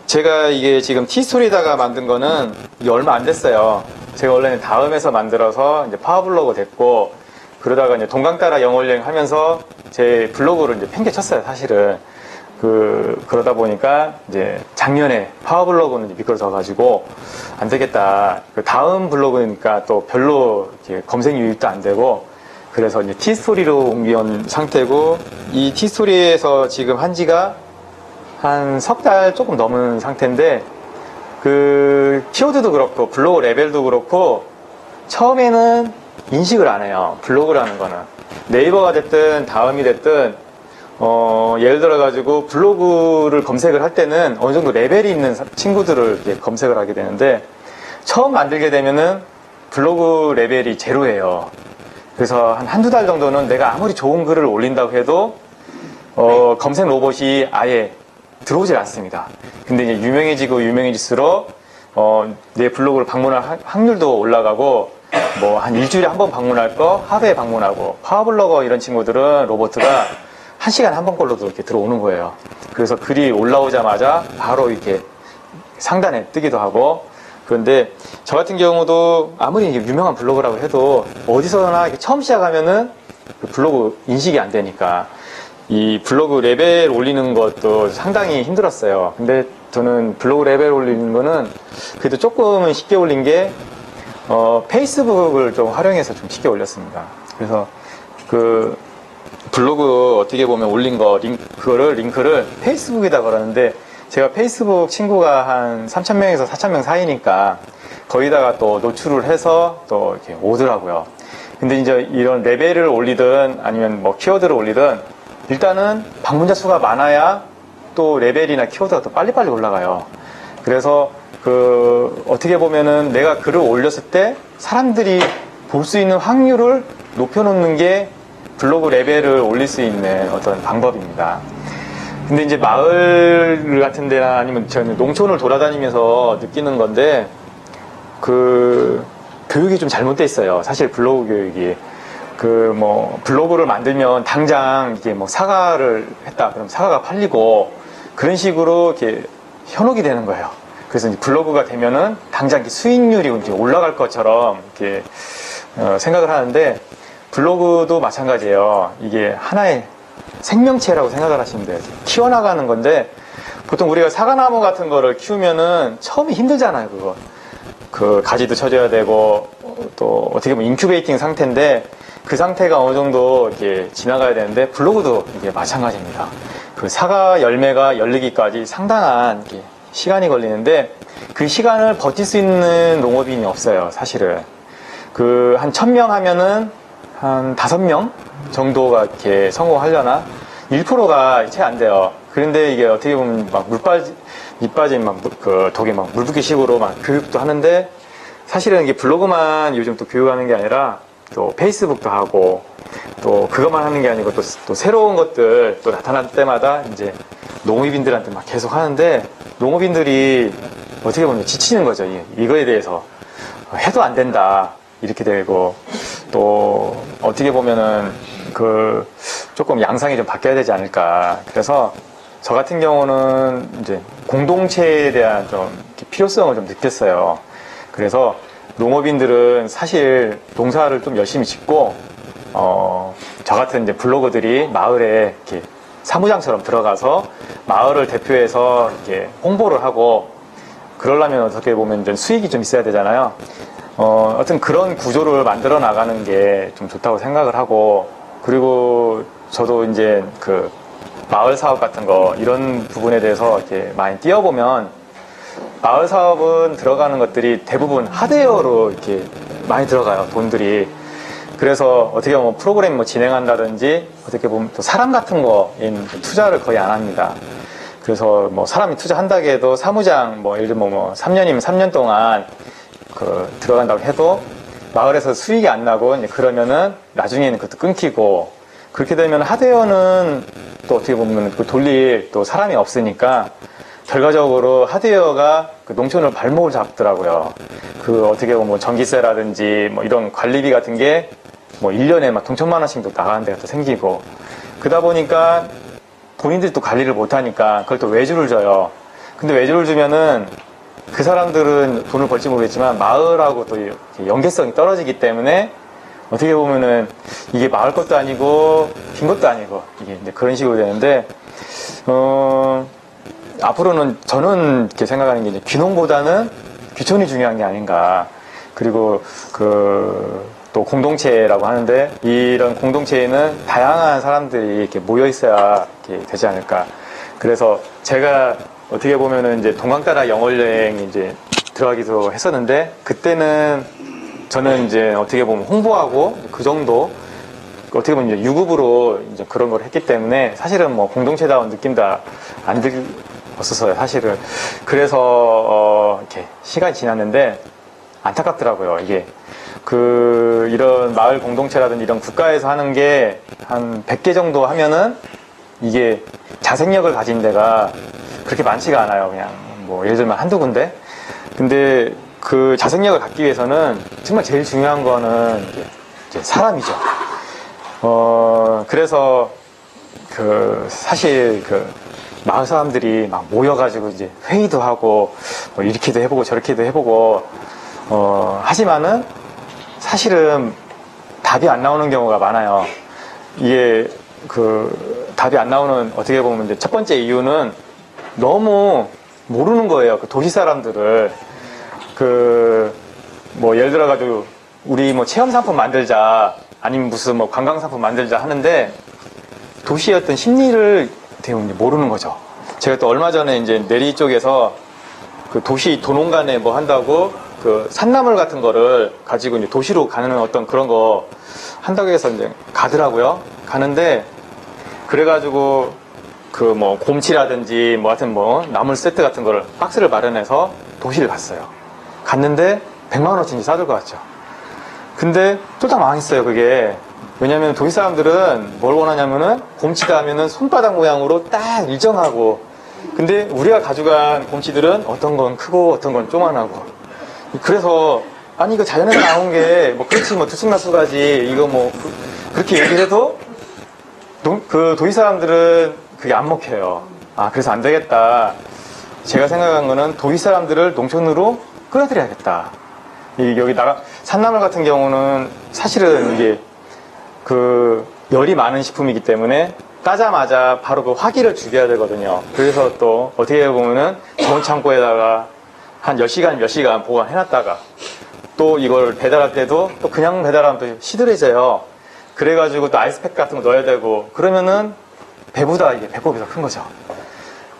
제가 이게 지금 티스토리다가 만든 거는 이게 얼마 안 됐어요. 제가 원래는 다음에서 만들어서 이제 파워블로그 됐고, 그러다가 이제 동강 따라 영어여행 하면서 제 블로그를 이제 팽개쳤어요, 사실은. 그러다 보니까 이제 작년에 파워블로그는 미끄러져가지고 안 되겠다. 그 다음 블로그니까 또 별로 이렇게 검색 유입도 안 되고, 그래서 이제 티스토리로 옮겨온 상태고, 이 티스토리에서 지금 한 지가 한 석 달 조금 넘은 상태인데, 그 키워드도 그렇고 블로그 레벨도 그렇고 처음에는 인식을 안 해요. 블로그라는 거는 네이버가 됐든 다음이 됐든 예를 들어 가지고 블로그를 검색을 할 때는 어느 정도 레벨이 있는 친구들을 이렇게 검색을 하게 되는데, 처음 만들게 되면은 블로그 레벨이 제로예요. 그래서 한두 달 정도는 내가 아무리 좋은 글을 올린다고 해도 검색 로봇이 아예 들어오질 않습니다. 근데 이제 유명해질수록 내 블로그를 방문할 확률도 올라가고, 뭐 한 일주일에 한 번 방문할 거 하루에 방문하고, 파워블로거 이런 친구들은 로봇가 한 시간에 한 번꼴로도 이렇게 들어오는 거예요. 그래서 글이 올라오자마자 바로 이렇게 상단에 뜨기도 하고. 그런데 저 같은 경우도 아무리 유명한 블로그라고 해도 어디서나 이렇게 처음 시작하면은 그 블로그 인식이 안 되니까 이 블로그 레벨 올리는 것도 상당히 힘들었어요. 근데 저는 블로그 레벨 올리는 거는 그래도 조금은 쉽게 올린 게 페이스북을 좀 활용해서 좀 쉽게 올렸습니다. 그래서 그 블로그 어떻게 보면 올린 거 그거를 링크를 페이스북에다 걸었는데, 제가 페이스북 친구가 한 3,000명에서 4,000명 사이니까 거기다가 또 노출을 해서 또 이렇게 오더라고요. 근데 이제 이런 레벨을 올리든 아니면 뭐 키워드를 올리든 일단은 방문자 수가 많아야 또 레벨이나 키워드가 또 빨리빨리 올라가요. 그래서 어떻게 보면은 내가 글을 올렸을 때 사람들이 볼 수 있는 확률을 높여놓는 게 블로그 레벨을 올릴 수 있는 어떤 방법입니다. 근데 이제 마을 같은 데나 아니면 저는 농촌을 돌아다니면서 느끼는 건데, 그 교육이 좀 잘못돼 있어요. 사실 블로그 교육이. 그 뭐 블로그를 만들면 당장 이게 뭐 사과를 했다 그럼 사과가 팔리고 그런 식으로 이렇게 현혹이 되는 거예요. 그래서 이제 블로그가 되면은 당장 이렇게 수익률이 이제 올라갈 것처럼 이렇게 생각을 하는데 블로그도 마찬가지예요. 이게 하나의 생명체라고 생각을 하시면 돼요. 키워나가는 건데 보통 우리가 사과나무 같은 거를 키우면은 처음에 힘들잖아요. 그거 그 가지도 쳐줘야 되고 또 어떻게 보면 인큐베이팅 상태인데 그 상태가 어느 정도 이렇게 지나가야 되는데 블로그도 이게 마찬가지입니다. 그 사과 열매가 열리기까지 상당한 이렇게 시간이 걸리는데 그 시간을 버틸 수 있는 농업인이 없어요. 사실은 그 한 1000명 하면은 한 5명 정도가 이렇게 성공하려나 1%가 채 안 돼요. 그런데 이게 어떻게 보면 막 밑 빠진 막 그 독에 막 물붓기식으로 막 교육도 하는데 사실은 이게 블로그만 요즘 또 교육하는 게 아니라 또 페이스북도 하고 또 그것만 하는 게 아니고 또 새로운 것들 또 나타날 때마다 이제 농업인들한테 막 계속 하는데 농업인들이 어떻게 보면 지치는 거죠. 이거에 대해서 해도 안 된다 이렇게 되고 또 어떻게 보면은 그 조금 양상이 좀 바뀌어야 되지 않을까. 그래서 저 같은 경우는 이제 공동체에 대한 좀 필요성을 좀 느꼈어요. 그래서 농업인들은 사실 농사를 좀 열심히 짓고 저 같은 이제 블로거들이 마을에 이렇게 사무장처럼 들어가서 마을을 대표해서 이렇게 홍보를 하고 그러려면 어떻게 보면 좀 수익이 좀 있어야 되잖아요. 어떤 그런 구조를 만들어 나가는 게 좀 좋다고 생각을 하고 그리고 저도 이제 그 마을 사업 같은 거 이런 부분에 대해서 이렇게 많이 뛰어보면 마을 사업은 들어가는 것들이 대부분 하드웨어로 이렇게 많이 들어가요. 돈들이. 그래서 어떻게 보면 프로그램 뭐 진행한다든지 어떻게 보면 또 사람 같은 거인 투자를 거의 안 합니다. 그래서 뭐 사람이 투자한다고 해도 사무장 뭐 예를 들면 뭐 3년이면 3년 동안 그 들어간다고 해도 마을에서 수익이 안 나고 이제 그러면은 나중에는 그것도 끊기고 그렇게 되면 하드웨어는 또 어떻게 보면 그 돌릴 또 사람이 없으니까 결과적으로 하드웨어가 그 농촌을 발목을 잡더라고요. 그 어떻게 보면 뭐 전기세라든지 뭐 이런 관리비 같은 게 뭐 1년에 막 동천만 원씩도 나가는 데가 또 생기고 그러다 보니까 본인들이 또 관리를 못하니까 그걸 또 외주를 줘요. 근데 외주를 주면은 그 사람들은 돈을 벌지 모르겠지만 마을하고 또 연계성이 떨어지기 때문에 어떻게 보면은 이게 마을 것도 아니고 빈 것도 아니고 이게 이제 그런 식으로 되는데 앞으로는 저는 이렇게 생각하는 게 이제 귀농보다는 귀촌이 중요한 게 아닌가. 그리고 또 공동체라고 하는데 이런 공동체에는 다양한 사람들이 이렇게 모여 있어야 이렇게 되지 않을까. 그래서 제가 어떻게 보면은 이제 동강따라 영월여행 이제 들어가기도 했었는데 그때는 저는 이제 어떻게 보면 홍보하고 그 정도 어떻게 보면 이제 유급으로 이제 그런 걸 했기 때문에 사실은 뭐 공동체다운 느낌도 안 들었었어요, 사실은. 그래서 이렇게 시간이 지났는데 안타깝더라고요. 이게 이런 마을 공동체라든지 이런 국가에서 하는 게 한 100개 정도 하면은 이게 자생력을 가진 데가 그렇게 많지가 않아요. 그냥 뭐 예를 들면 한두 군데. 근데 그 자생력을 갖기 위해서는 정말 제일 중요한 거는 이제 사람이죠. 그래서 사실 마을 사람들이 막 모여가지고 이제 회의도 하고 뭐 이렇게도 해보고 저렇게도 해보고 하지만은 사실은 답이 안 나오는 경우가 많아요. 이게 답이 안 나오는 어떻게 보면 이제 첫 번째 이유는 너무 모르는 거예요. 도시 사람들을 뭐 예를 들어가지고 우리 뭐 체험 상품 만들자 아니면 무슨 뭐 관광 상품 만들자 하는데 도시의 어떤 심리를 되게 모르는 거죠. 제가 또 얼마 전에 이제 내리 쪽에서 도시 도농간에 뭐 한다고 산나물 같은 거를 가지고 이제 도시로 가는 어떤 그런 거 한다고 해서 이제 가더라고요. 가는데 그래가지고 뭐 곰치라든지 뭐 하여튼 뭐 나물 세트 같은 거를 박스를 마련해서 도시를 갔어요. 갔는데 100만 원어치 싸들고 왔죠. 근데 쫄딱 망했어요, 그게. 왜냐면 도시 사람들은 뭘 원하냐면은 곰치다 하면은 손바닥 모양으로 딱 일정하고 근데 우리가 가져간 곰치들은 어떤 건 크고 어떤 건 조만하고 그래서 아니 이거 자연에서 나온 게 뭐 그렇지 뭐 들쑥날쑥하지 이거 뭐 그렇게 얘기를 해도 그 도시 사람들은 그게 안 먹혀요. 아 그래서 안 되겠다. 제가 생각한 거는 도시 사람들을 농촌으로 끌어들여야겠다. 여기 산나물 같은 경우는 사실은 이게 그 열이 많은 식품이기 때문에 따자마자 바로 그 화기를 죽여야 되거든요. 그래서 또 어떻게 보면은 좋은 창고에다가 한 몇 시간 보관해놨다가 또 이걸 배달할 때도 또 그냥 배달하면 또 시들해져요. 그래가지고 또 아이스팩 같은 거 넣어야 되고 그러면은 배보다 이게 배꼽이 더 큰 거죠.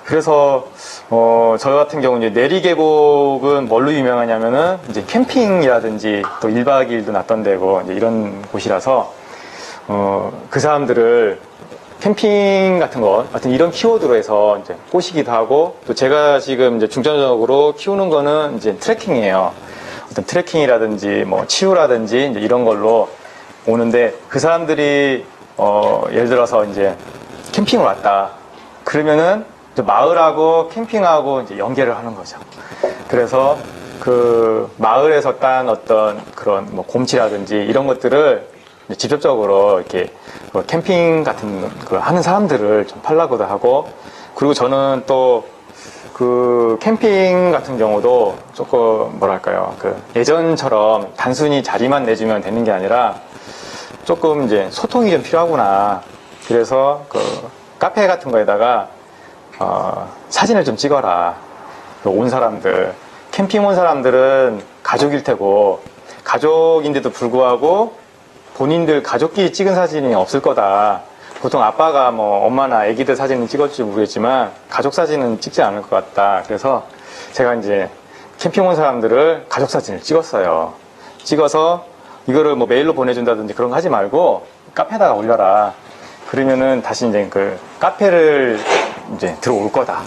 그래서 저 같은 경우 이제 내리계곡은 뭘로 유명하냐면은 이제 캠핑이라든지 또 1박 2일도 났던 데고 이제 이런 곳이라서 그 사람들을 캠핑 같은 거, 하여튼 이런 키워드로 해서 이제 꼬시기도 하고, 또 제가 지금 이제 중점적으로 키우는 거는 이제 트레킹이에요. 어떤 트레킹이라든지 뭐 치유라든지 이제 이런 걸로 오는데, 그 사람들이 예를 들어서 이제 캠핑을 왔다. 그러면은 이제 마을하고 캠핑하고 이제 연계를 하는 거죠. 그래서 그 마을에서 딴 어떤 그런 뭐 곰치라든지 이런 것들을 직접적으로 이렇게 캠핑 같은 거 하는 사람들을 좀 팔라고도 하고, 그리고 저는 또 그 캠핑 같은 경우도 조금 뭐랄까요, 그 예전처럼 단순히 자리만 내주면 되는 게 아니라 조금 이제 소통이 좀 필요하구나. 그래서 그 카페 같은 거에다가 사진을 좀 찍어라. 온 사람들, 캠핑 온 사람들은 가족일 테고, 가족인데도 불구하고 본인들 가족끼리 찍은 사진이 없을 거다. 보통 아빠가 뭐 엄마나 아기들 사진은 찍을지 모르겠지만 가족 사진은 찍지 않을 것 같다. 그래서 제가 이제 캠핑 온 사람들을 가족 사진을 찍었어요. 찍어서 이거를 뭐 메일로 보내준다든지 그런 거 하지 말고 카페에다가 올려라. 그러면은 다시 이제 그 카페를 이제 들어올 거다.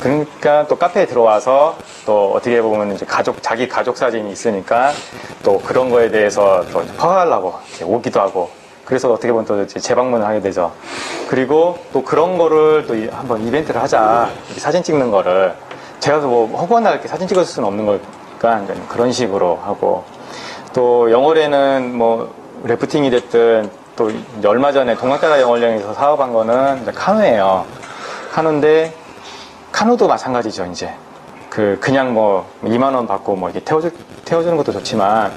그러니까 또 카페에 들어와서 또 어떻게 보면 이제 자기 가족 사진이 있으니까 또 그런 거에 대해서 또 퍼가려고 오기도 하고, 그래서 어떻게 보면 또 재방문을 하게 되죠. 그리고 또 그런 거를 또 한번 이벤트를 하자. 사진 찍는 거를. 제가 뭐 허구한 날 이렇게 사진 찍을 수는 없는 거니까 그런 식으로 하고, 또 영월에는 뭐 래프팅이 됐든 또 이제 얼마 전에 동학따라 영월령에서 사업한 거는 이제 카누예요. 카누인데 카누도 마찬가지죠. 이제 그냥 뭐 2만 원 받고 뭐 이렇게 태워주는 것도 좋지만,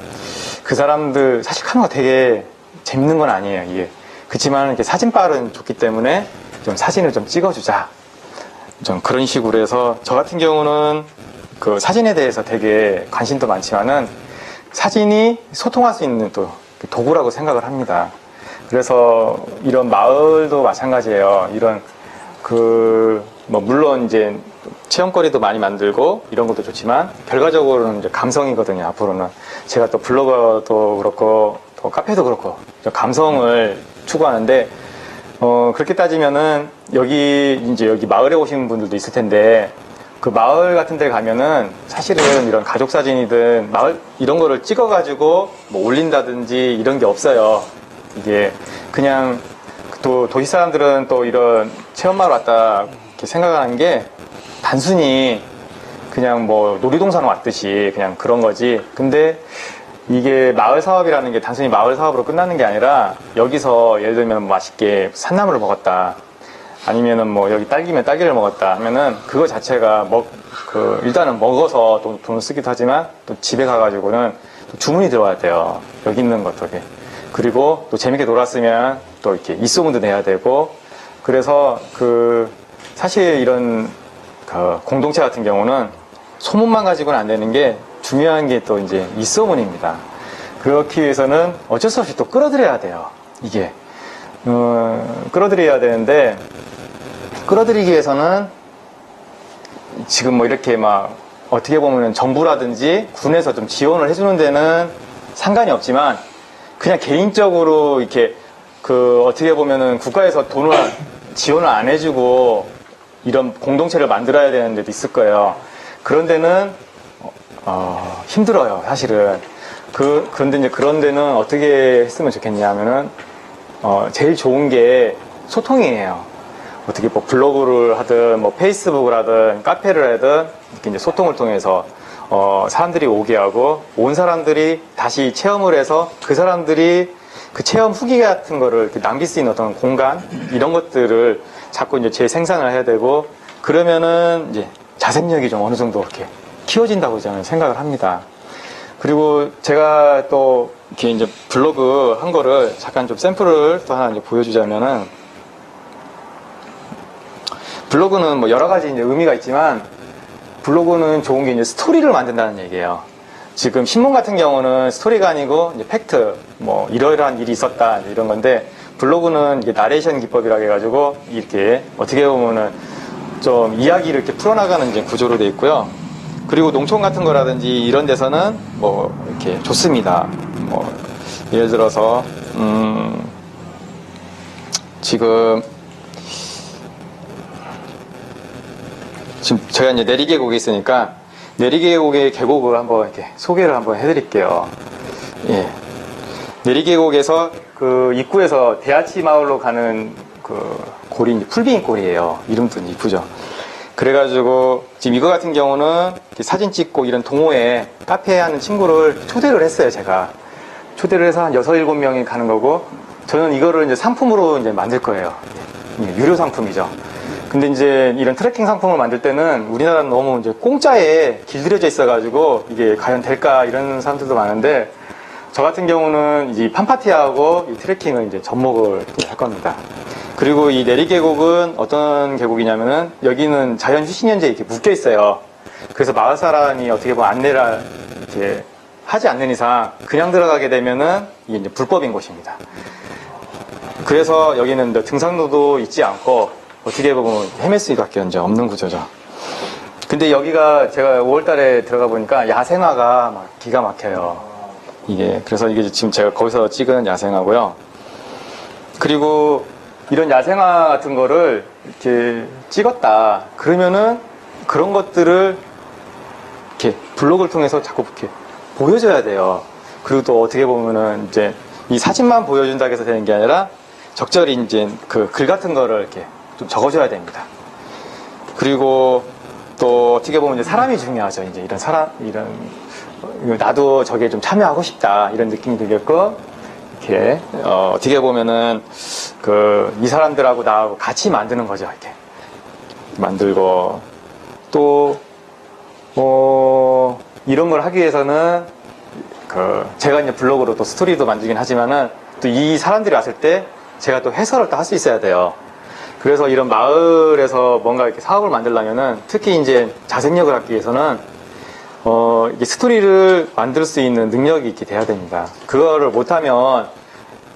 그 사람들 사실 카누가 되게 재밌는 건 아니에요. 이게 그렇지만 이렇게 사진빨은 좋기 때문에 좀 사진을 좀 찍어주자. 좀 그런 식으로 해서, 저 같은 경우는 그 사진에 대해서 되게 관심도 많지만은 사진이 소통할 수 있는 또 도구라고 생각을 합니다. 그래서 이런 마을도 마찬가지예요. 이런 뭐 물론 이제 체험거리도 많이 만들고 이런 것도 좋지만 결과적으로는 이제 감성이거든요. 앞으로는 제가 또 블로거도 그렇고 또 카페도 그렇고 감성을 추구하는데, 그렇게 따지면은 여기 마을에 오신 분들도 있을 텐데, 그 마을 같은 데 가면은 사실은 이런 가족 사진이든 마을 이런 거를 찍어가지고 뭐 올린다든지 이런 게 없어요. 이게 그냥 또 도시 사람들은 또 이런 체험마을 왔다 이렇게 생각하는 게 단순히 그냥 뭐 놀이동산 왔듯이 그냥 그런 거지. 근데 이게 마을 사업이라는 게 단순히 마을 사업으로 끝나는 게 아니라, 여기서 예를 들면 맛있게 산나물을 먹었다, 아니면은 뭐 여기 딸기면 딸기를 먹었다 하면은 그거 자체가 일단은 먹어서 돈을 쓰기도 하지만 또 집에 가가지고는 또 주문이 들어와야 돼요. 여기 있는 것들이. 그리고 또 재밌게 놀았으면 또 이렇게 입소문도 내야 되고, 그래서 사실 이런 공동체 같은 경우는 소문만 가지고는 안 되는 게, 중요한 게 또 이제 입소문입니다. 그렇기 위해서는 어쩔 수 없이 또 끌어들여야 돼요. 이게 끌어들여야 되는데, 끌어들이기 위해서는 지금 뭐 이렇게 막 어떻게 보면 정부라든지 군에서 좀 지원을 해주는 데는 상관이 없지만, 그냥 개인적으로 이렇게 어떻게 보면은 국가에서 지원을 안 해주고 이런 공동체를 만들어야 되는 데도 있을 거예요. 그런 데는 힘들어요, 사실은. 그런데 이제 그런 데는 어떻게 했으면 좋겠냐면은 제일 좋은 게 소통이에요. 어떻게 뭐 블로그를 하든 뭐 페이스북을 하든 카페를 하든 이렇게 이제 소통을 통해서 사람들이 오게 하고 온 사람들이 다시 체험을 해서 그 사람들이 그 체험 후기 같은 거를 이렇게 남길 수 있는 어떤 공간 이런 것들을 자꾸 이제 재생산을 해야 되고 그러면은 이제 자생력이 좀 어느 정도 이렇게 키워진다고 저는 생각을 합니다. 그리고 제가 또 이렇게 이제 블로그 한 거를 잠깐 좀 샘플을 또 하나 이제 보여주자면은 블로그는 뭐 여러 가지 이제 의미가 있지만 블로그는 좋은 게 이제 스토리를 만든다는 얘기예요. 지금 신문 같은 경우는 스토리가 아니고 이제 팩트, 뭐 이러이러한 일이 있었다 이런 건데 블로그는 이게 나레이션 기법이라고 해가지고 이렇게 어떻게 보면은 좀 이야기를 이렇게 풀어나가는 이제 구조로 되어 있고요. 그리고 농촌 같은 거라든지 이런 데서는 뭐 이렇게 좋습니다. 뭐 예를 들어서 지금 제가 이제 내리계곡에 있으니까 내리계곡의 계곡을 한번 이렇게 소개를 한번 해드릴게요. 예. 내리계곡에서 그 입구에서 대하치 마을로 가는 그 골이 이제 풀비인 골이에요. 이름도 이쁘죠. 그래가지고 지금 이거 같은 경우는 사진 찍고 이런 동호회 카페 하는 친구를 초대를 했어요. 제가 초대를 해서 한 6, 7명이 가는 거고 저는 이거를 이제 상품으로 이제 만들 거예요. 유료 상품이죠. 근데 이제 이런 트레킹 상품을 만들 때는 우리나라는 너무 이제 공짜에 길들여져 있어가지고 이게 과연 될까 이런 사람들도 많은데 저 같은 경우는 이제 팜파티하고 이 트레킹을 이제 접목을 할 겁니다. 그리고 이 내리계곡은 어떤 계곡이냐면은 여기는 자연 휴식연제에 이렇게 묶여 있어요. 그래서 마을 사람이 어떻게 보면 안내를 이렇게 하지 않는 이상 그냥 들어가게 되면은 이게 이제 불법인 곳입니다. 그래서 여기는 등산로도 있지 않고 어떻게 보면 헤맬 수밖에 이제 없는 구조죠. 근데 여기가 제가 5월달에 들어가 보니까 야생화가 막 기가 막혀요. 이게 그래서 이게 지금 제가 거기서 찍은 야생화고요. 그리고 이런 야생화 같은 거를 이렇게 찍었다 그러면은 그런 것들을 이렇게 블로그를 통해서 자꾸 이렇게 보여줘야 돼요. 그리고 또 어떻게 보면은 이제 이 사진만 보여준다고 해서 되는 게 아니라 적절히 이제 그 글 같은 거를 이렇게 좀 적어줘야 됩니다. 그리고 또 어떻게 보면 이제 사람이 중요하죠. 이제 이런 사람, 나도 저기에 좀 참여하고 싶다 이런 느낌이 들겠고 이렇게 어떻게 보면은 이 사람들하고 나하고 같이 만드는 거죠. 이렇게 만들고 또 이런 걸 하기 위해서는 제가 이제 블로그로 또 스토리도 만들긴 하지만은 또 이 사람들이 왔을 때 제가 또 해설을 또 할 수 있어야 돼요. 그래서 이런 마을에서 뭔가 이렇게 사업을 만들려면은 특히 이제 자생력을 갖기 위해서는 이게 스토리를 만들 수 있는 능력이 이렇게 돼야 됩니다. 그거를 못하면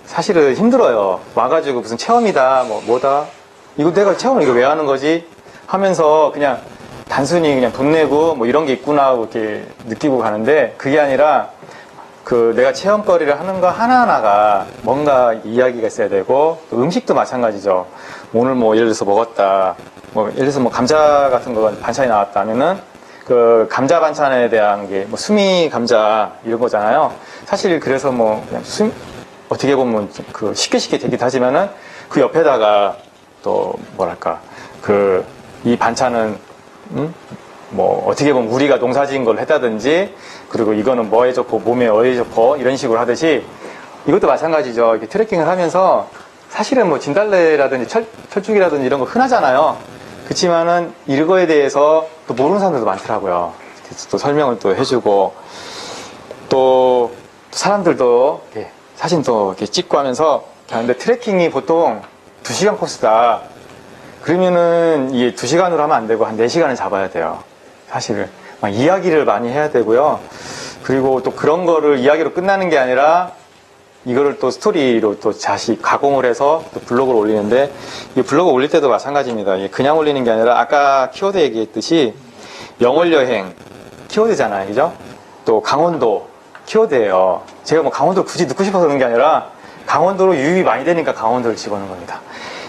사실은 힘들어요. 와가지고 무슨 체험이다, 뭐다. 이거 내가 체험을 이거 왜 하는 거지? 하면서 그냥 단순히 그냥 돈 내고 뭐 이런 게 있구나 하고 이렇게 느끼고 가는데 그게 아니라 내가 체험거리를 하는 거 하나하나가 뭔가 이야기가 있어야 되고 또 음식도 마찬가지죠. 오늘 뭐 예를 들어서 먹었다. 예를 들어서 뭐 감자 같은 거 반찬이 나왔다 하면은 그 감자 반찬에 대한 게 뭐 수미 감자 이런 거잖아요. 사실 그래서 뭐 그냥 어떻게 보면 쉽게 되기도 하지만은 그 옆에다가 또 뭐랄까 이 반찬은 뭐 어떻게 보면 우리가 농사지은 걸 했다든지 그리고 이거는 뭐에 좋고 몸에 어에 좋고 이런 식으로 하듯이 이것도 마찬가지죠. 이렇게 트레킹을 하면서 사실은 뭐 진달래라든지 철쭉이라든지 이런 거 흔하잖아요. 그렇지만은 이거에 대해서 또 모르는 사람들도 많더라고요. 그래서 또 설명을 또 해주고 또 사람들도 이렇게 사진도 이렇게 찍고 하면서 하는데 트레킹이 보통 2시간 코스다. 그러면은 이게 2시간으로 하면 안 되고 한 4시간을 잡아야 돼요. 사실 막 이야기를 많이 해야 되고요. 그리고 또 그런 거를 이야기로 끝나는 게 아니라 이거를 또 스토리로 또 다시 가공을 해서 또 블로그를 올리는데 이 블로그 올릴 때도 마찬가지입니다. 이게 그냥 올리는 게 아니라 아까 키워드 얘기했듯이 영월 여행 키워드잖아요. 그죠? 또 강원도 키워드예요. 제가 뭐 강원도를 굳이 넣고 싶어서 넣는 게 아니라 강원도로 유입이 많이 되니까 강원도를 집어넣은 겁니다.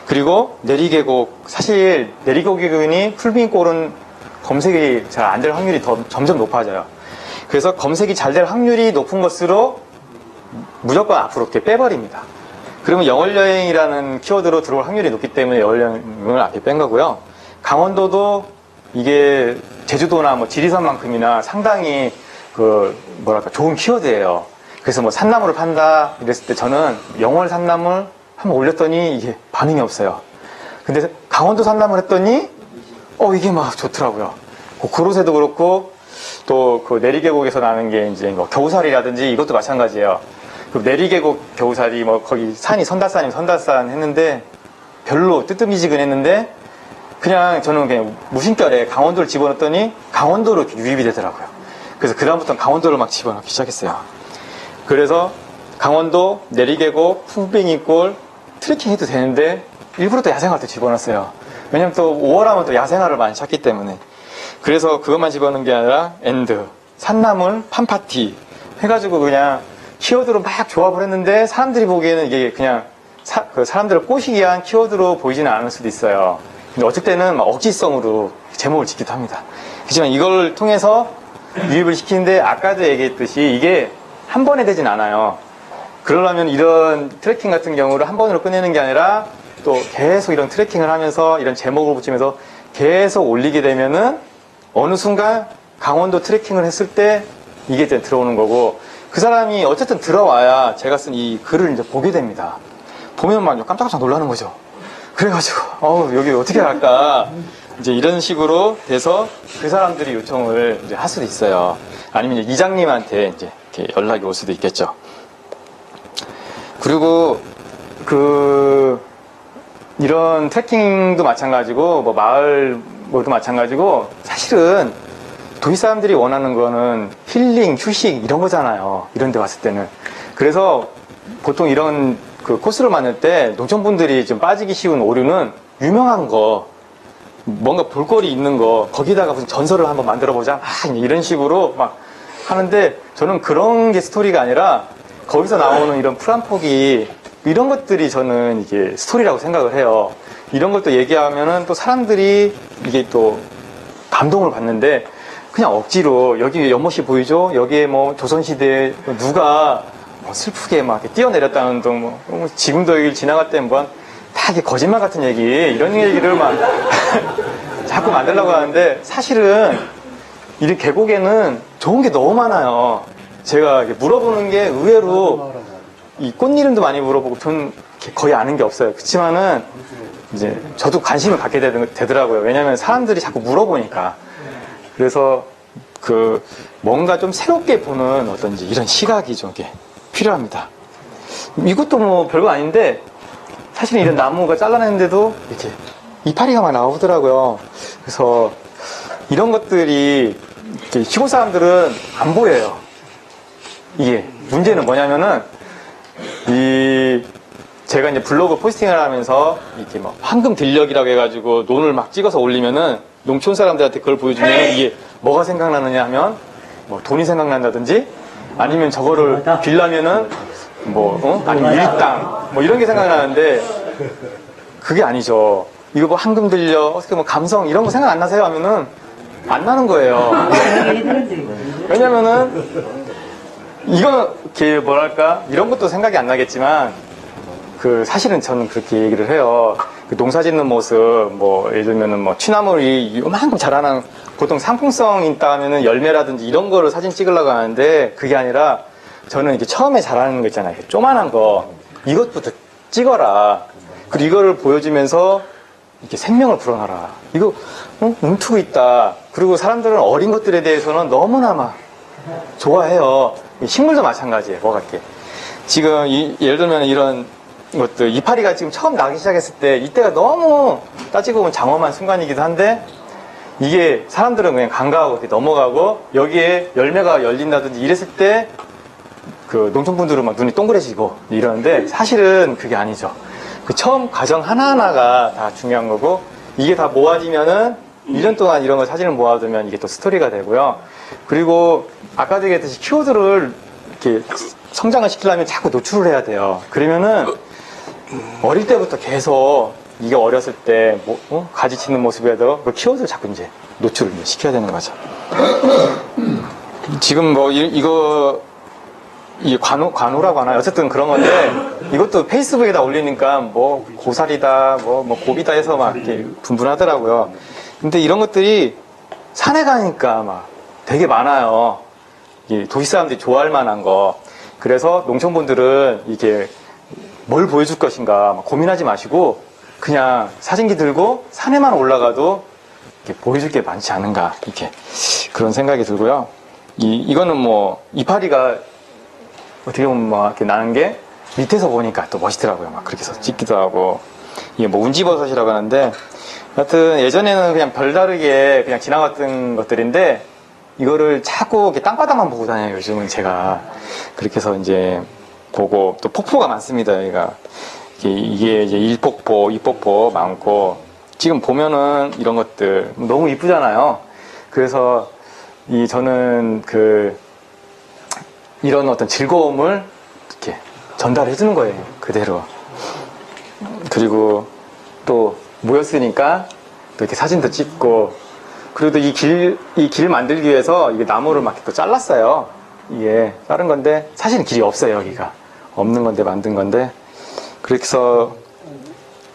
그리고 내리계곡, 사실 내리계곡이 풀빈골은 검색이 잘 안 될 확률이 점점 높아져요. 그래서 검색이 잘 될 확률이 높은 것으로 무조건 앞으로 이렇게 빼버립니다. 그러면 영월여행이라는 키워드로 들어올 확률이 높기 때문에 영월여행을 앞에 뺀 거고요. 강원도도 이게 제주도나 뭐 지리산만큼이나 상당히 그 뭐랄까 좋은 키워드예요. 그래서 뭐 산나물을 판다 이랬을 때 저는 영월 산나물 한번 올렸더니 이게 반응이 없어요. 근데 강원도 산나물 했더니 이게 막 좋더라고요. 그릇에도 그렇고 또 그 내리계곡에서 나는 게 이제 뭐 겨우살이라든지 이것도 마찬가지예요. 그 내리계곡 겨우살이 뭐 거기 산이 선달산이면 선달산 했는데 별로 뜨뜻미지근했는데 그냥 저는 그냥 무심결에 강원도를 집어넣었더니 강원도로 유입이 되더라고요. 그래서 그다음부터는 강원도를 막 집어넣기 시작했어요. 그래서 강원도, 내리계곡, 푸빙이골 트레킹 해도 되는데 일부러 또 야생화도 집어넣었어요. 왜냐면 또 5월 하면 또 야생화를 많이 찾기 때문에. 그래서 그것만 집어넣은 게 아니라 엔드, 산나물, 판파티 해가지고 그냥 키워드로 막 조합을 했는데 사람들이 보기에는 이게 그냥 그 사람들을 꼬시기 위한 키워드로 보이지는 않을 수도 있어요. 근데 어쩔 때는 막 억지성으로 제목을 짓기도 합니다. 하지만 이걸 통해서 유입을 시키는데 아까도 얘기했듯이 이게 한 번에 되진 않아요. 그러려면 이런 트래킹 같은 경우를 한 번으로 끝내는 게 아니라 또 계속 이런 트래킹을 하면서 이런 제목을 붙이면서 계속 올리게 되면은 어느 순간 강원도 트래킹을 했을 때 이게 이제 들어오는 거고 그 사람이 어쨌든 들어와야 제가 쓴 이 글을 이제 보게 됩니다. 보면 막 깜짝깜짝 놀라는 거죠. 그래가지고 여기 어떻게 할까 이제 이런 식으로 돼서 그 사람들이 요청을 이제 할 수도 있어요. 아니면 이제 이장님한테 이제 이렇게 연락이 올 수도 있겠죠. 그리고 이런 트래킹도 마찬가지고 뭐 마을 뭐도 마찬가지고 사실은 도시 사람들이 원하는 거는 힐링, 휴식 이런 거잖아요. 이런 데 왔을 때는. 그래서 보통 이런 그 코스를 만들 때 농촌분들이 좀 빠지기 쉬운 오류는 유명한 거 뭔가 볼거리 있는 거 거기다가 무슨 전설을 한번 만들어 보자 이런 식으로 막 하는데 저는 그런 게 스토리가 아니라 거기서 나오는 이런 풀한포기 이런 것들이 저는 이게 스토리라고 생각을 해요. 이런 걸 또 얘기하면은 또 사람들이 이게 또 감동을 받는데 그냥 억지로 여기 연못이 보이죠? 여기에 뭐 조선시대에 누가 뭐 슬프게 막 뛰어내렸다는 둥 뭐 지금도 여기 지나갈 때 뭐 다 이게 거짓말 같은 얘기 이런 얘기를 막 자꾸 만들려고 하는데 사실은 이 계곡에는 좋은 게 너무 많아요. 제가 물어보는 게 의외로 이 꽃 이름도 많이 물어보고 전 거의 아는 게 없어요. 그렇지만은 이제 저도 관심을 갖게 되더라고요. 왜냐하면 사람들이 자꾸 물어보니까. 그래서 뭔가 좀 새롭게 보는 어떤지 이런 시각이 좀 필요합니다. 이것도 뭐 별거 아닌데 사실은 이런 나무가 잘라냈는데도 이렇게 이파리가 막 나오더라고요. 그래서 이런 것들이 시골 사람들은 안 보여요. 이게 문제는 뭐냐면은 제가 이제 블로그 포스팅을 하면서 이렇게 막 황금 들녘이라고 해가지고 논을 막 찍어서 올리면은 농촌 사람들한테 그걸 보여주면 이게 뭐가 생각나느냐 하면 뭐 돈이 생각난다든지 아니면 저거를 빌려면은 아니면 일당 뭐 이런 게 생각나는데 그게 아니죠. 이거 뭐 황금 들녘 어떻게 뭐 감성 이런 거 생각 안 나세요 하면은 안 나는 거예요. 왜냐면은 이거 뭐랄까 이런 것도 생각이 안 나겠지만 사실은 저는 그렇게 얘기를 해요. 농사 짓는 모습 뭐 예를 들면은 뭐 취나물이 이만큼 자라는 보통 상품성 있다 하면은 열매라든지 이런 거를 사진 찍으려고 하는데 그게 아니라 저는 이게 처음에 자라는 거 있잖아요. 조만한 거 이것부터 찍어라. 그리고 이거를 보여주면서 이렇게 생명을 불어넣어라. 이거 움트고 있다. 그리고 사람들은 어린 것들에 대해서는 너무나 막 좋아해요. 식물도 마찬가지예요. 뭐 같게 지금 예를 들면 이런 것들 이파리가 지금 처음 나기 시작했을 때 이때가 너무 따지고 보면 장엄한 순간이기도 한데 이게 사람들은 그냥 간과하고 이렇게 넘어가고 여기에 열매가 열린다든지 이랬을 때 농촌분들은 막 눈이 동그래지고 이러는데 사실은 그게 아니죠. 처음 과정 하나하나가 다 중요한 거고 이게 다 모아지면은 1년 동안 이런 거 사진을 모아두면 이게 또 스토리가 되고요. 그리고 아까도 얘기했듯이 키워드를 이렇게 성장을 시키려면 자꾸 노출을 해야 돼요. 그러면은 어릴 때부터 계속 이게 어렸을 때 가지 치는 모습에도 그 키워드를 자꾸 이제 노출을 시켜야 되는 거죠. 지금 뭐 이거 관우라고 하나요? 어쨌든 그런 건데 이것도 페이스북에다 올리니까 뭐 고사리다 뭐 고비다 해서 막 이렇게 분분하더라고요. 근데 이런 것들이 산에 가니까 막 되게 많아요. 이 도시 사람들이 좋아할 만한 거. 그래서 농촌분들은 이게 뭘 보여줄 것인가 막 고민하지 마시고 그냥 사진기 들고 산에만 올라가도 이렇게 보여줄 게 많지 않은가 이렇게 그런 생각이 들고요. 이거는 뭐 이파리가 어떻게 보면 막 이렇게 나는 게 밑에서 보니까 또 멋있더라고요. 막 그렇게 해서 찍기도 하고 이게 뭐 운지버섯이라고 하는데 하여튼 예전에는 그냥 별다르게 그냥 지나갔던 것들인데 이거를 자꾸 이렇게 땅바닥만 보고 다녀요. 요즘은 제가 그렇게 해서 이제 보고 또 폭포가 많습니다. 여기가 이게 이제 1폭포, 2폭포 많고 지금 보면은 이런 것들 너무 이쁘잖아요. 그래서 저는 이런 어떤 즐거움을 이렇게 전달해 주는 거예요. 그대로. 그리고 또 모였으니까 또 이렇게 사진도 찍고 그래도 이 길 만들기 위해서 이게 나무를 막 또 잘랐어요. 이게 자른 건데 사실은 길이 없어요. 여기가 없는 건데 만든 건데 그렇게 해서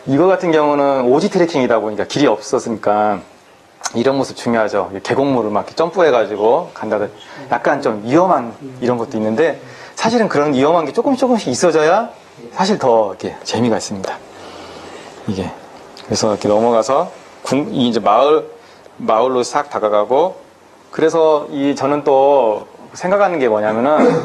이거 같은 경우는 오지 트레킹이다 보니까 길이 없었으니까 이런 모습 중요하죠. 계곡물을 막 이렇게 점프해가지고 간다든 약간 좀 위험한 이런 것도 있는데 사실은 그런 위험한 게 조금씩 있어져야 사실 더 이렇게 재미가 있습니다. 이게 그래서 이렇게 넘어가서 이제 마을로 싹 다가가고 그래서 저는 또 생각하는 게 뭐냐면은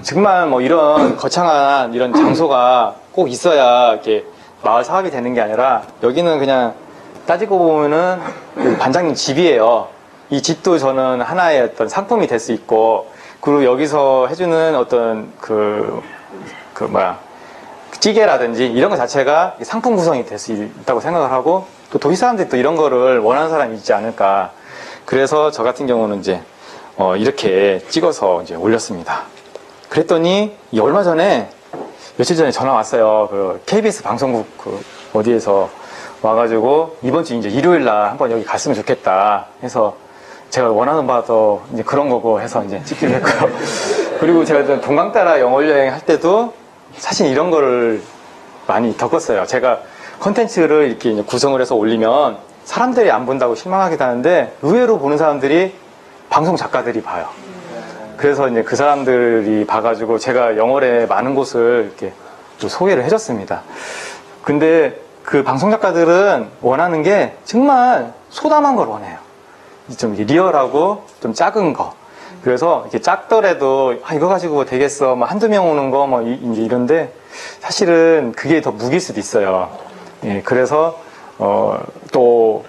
정말 뭐 이런 거창한 이런 장소가 꼭 있어야 이렇게 마을 사업이 되는 게 아니라 여기는 그냥 따지고 보면은 반장님 집이에요. 이 집도 저는 하나의 어떤 상품이 될 수 있고 그리고 여기서 해주는 어떤 찌개라든지 이런 것 자체가 상품 구성이 될 수 있다고 생각을 하고 또 도시 사람들이 또 이런 거를 원하는 사람이 있지 않을까. 그래서 저 같은 경우는 이제 이렇게 찍어서 이제 올렸습니다. 그랬더니 얼마 전에 며칠 전에 전화 왔어요. KBS 방송국 어디에서 와가지고 이번 주 이제 일요일 날 한번 여기 갔으면 좋겠다 해서 제가 원하는 바도 이제 그런 거고 해서 이제 찍기로 했고요. 그리고 제가 동강 따라 영월 여행 할 때도 사실 이런 거를 많이 겪었어요. 제가 컨텐츠를 이렇게 이제 구성을 해서 올리면 사람들이 안 본다고 실망하기도 하는데 의외로 보는 사람들이 방송 작가들이 봐요. 그래서 이제 그 사람들이 봐가지고 제가 영월에 많은 곳을 이렇게 또 소개를 해줬습니다. 근데 그 방송 작가들은 원하는 게 정말 소담한 걸 원해요. 좀 리얼하고 좀 작은 거. 그래서 이렇게 작더라도 이거 가지고 되겠어. 뭐 한두 명 오는 거 뭐 이제 이런데 사실은 그게 더 무길 수도 있어요. 예, 그래서 또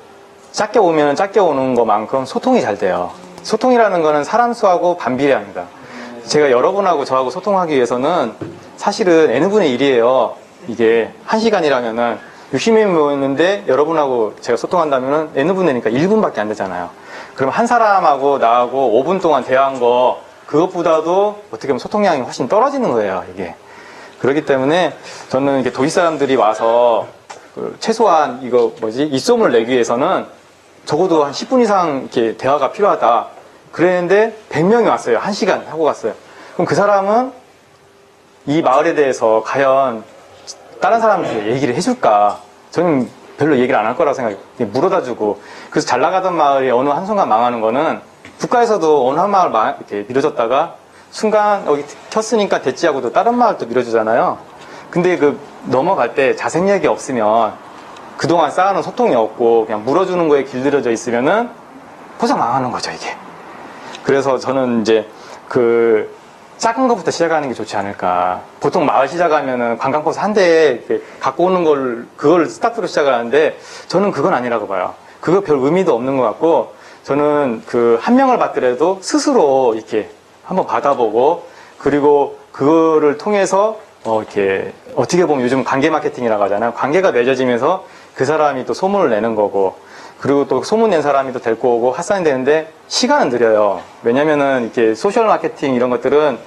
작게 오면 작게 오는 것만큼 소통이 잘 돼요. 소통이라는 거는 사람 수하고 반비례합니다. 제가 여러분하고 저하고 소통하기 위해서는 사실은 n분의 1이에요. 이게 1시간이라면은 60명이 모였는데 여러분하고 제가 소통한다면은 n분의 1이니까 1분밖에 안 되잖아요. 그럼 한 사람하고 나하고 5분 동안 대화한 거 그것보다도 어떻게 보면 소통량이 훨씬 떨어지는 거예요. 이게 그렇기 때문에 저는 이렇게 도시 사람들이 와서 최소한 입소문을 내기 위해서는 적어도 한 10분 이상 이렇게 대화가 필요하다. 그랬는데 100명이 왔어요. 1시간 하고 갔어요. 그럼 그 사람은 이 마을에 대해서 과연 다른 사람한테 얘기를 해줄까? 저는 별로 얘기를 안 할 거라고 생각해요. 물어다 주고. 그래서 잘 나가던 마을이 어느 한순간 망하는 거는 국가에서도 어느 한 마을 이렇게 밀어줬다가 순간 여기 켰으니까 됐지 하고도 다른 마을도 밀어주잖아요. 근데 넘어갈 때 자생력이 없으면 그동안 쌓아놓은 소통이 없고 그냥 물어주는 거에 길들여져 있으면은 포장 망하는 거죠, 이게. 그래서 저는 이제 작은 것부터 시작하는 게 좋지 않을까. 보통 마을 시작하면은 관광버스 한 대 갖고 오는 그걸 스타트로 시작하는데 저는 그건 아니라고 봐요. 그거 별 의미도 없는 것 같고 저는 한 명을 받더라도 스스로 이렇게 한번 받아보고 그리고 그거를 통해서 이렇게 어떻게 보면 요즘 관계 마케팅이라고 하잖아요. 관계가 맺어지면서 그 사람이 또 소문을 내는 거고 그리고 또 소문 낸 사람이 또 데리고 오고発散이 되는데 시간은 느려요. 왜냐면은 이렇게 소셜 마케팅 이런 것들은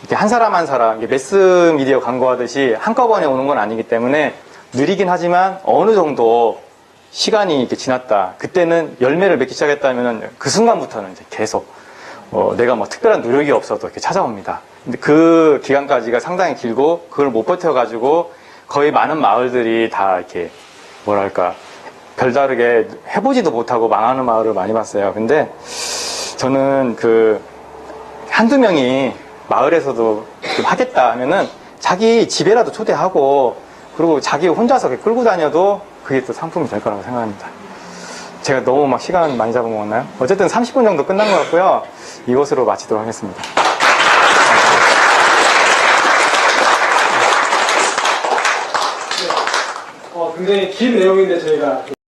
이렇게 한 사람 한 사람 매스 미디어 광고하듯이 한꺼번에 오는 건 아니기 때문에 느리긴 하지만 어느 정도 시간이 이렇게 지났다. 그때는 열매를 맺기 시작했다면은 그 순간부터는 이제 계속 내가 뭐 특별한 노력이 없어도 이렇게 찾아옵니다. 근데 그 기간까지가 상당히 길고 그걸 못 버텨가지고 거의 많은 마을들이 다 이렇게 뭐랄까 별다르게 해보지도 못하고 망하는 마을을 많이 봤어요. 근데 저는 그 한두 명이 마을에서도 좀 하겠다 하면은 자기 집에라도 초대하고 그리고 자기 혼자서 끌고 다녀도 그게 또 상품이 될 거라고 생각합니다. 제가 너무 막 시간 많이 잡아먹었나요? 어쨌든 30분 정도 끝난 것 같고요. 이것으로 마치도록 하겠습니다. 굉장히 긴 내용인데 저희가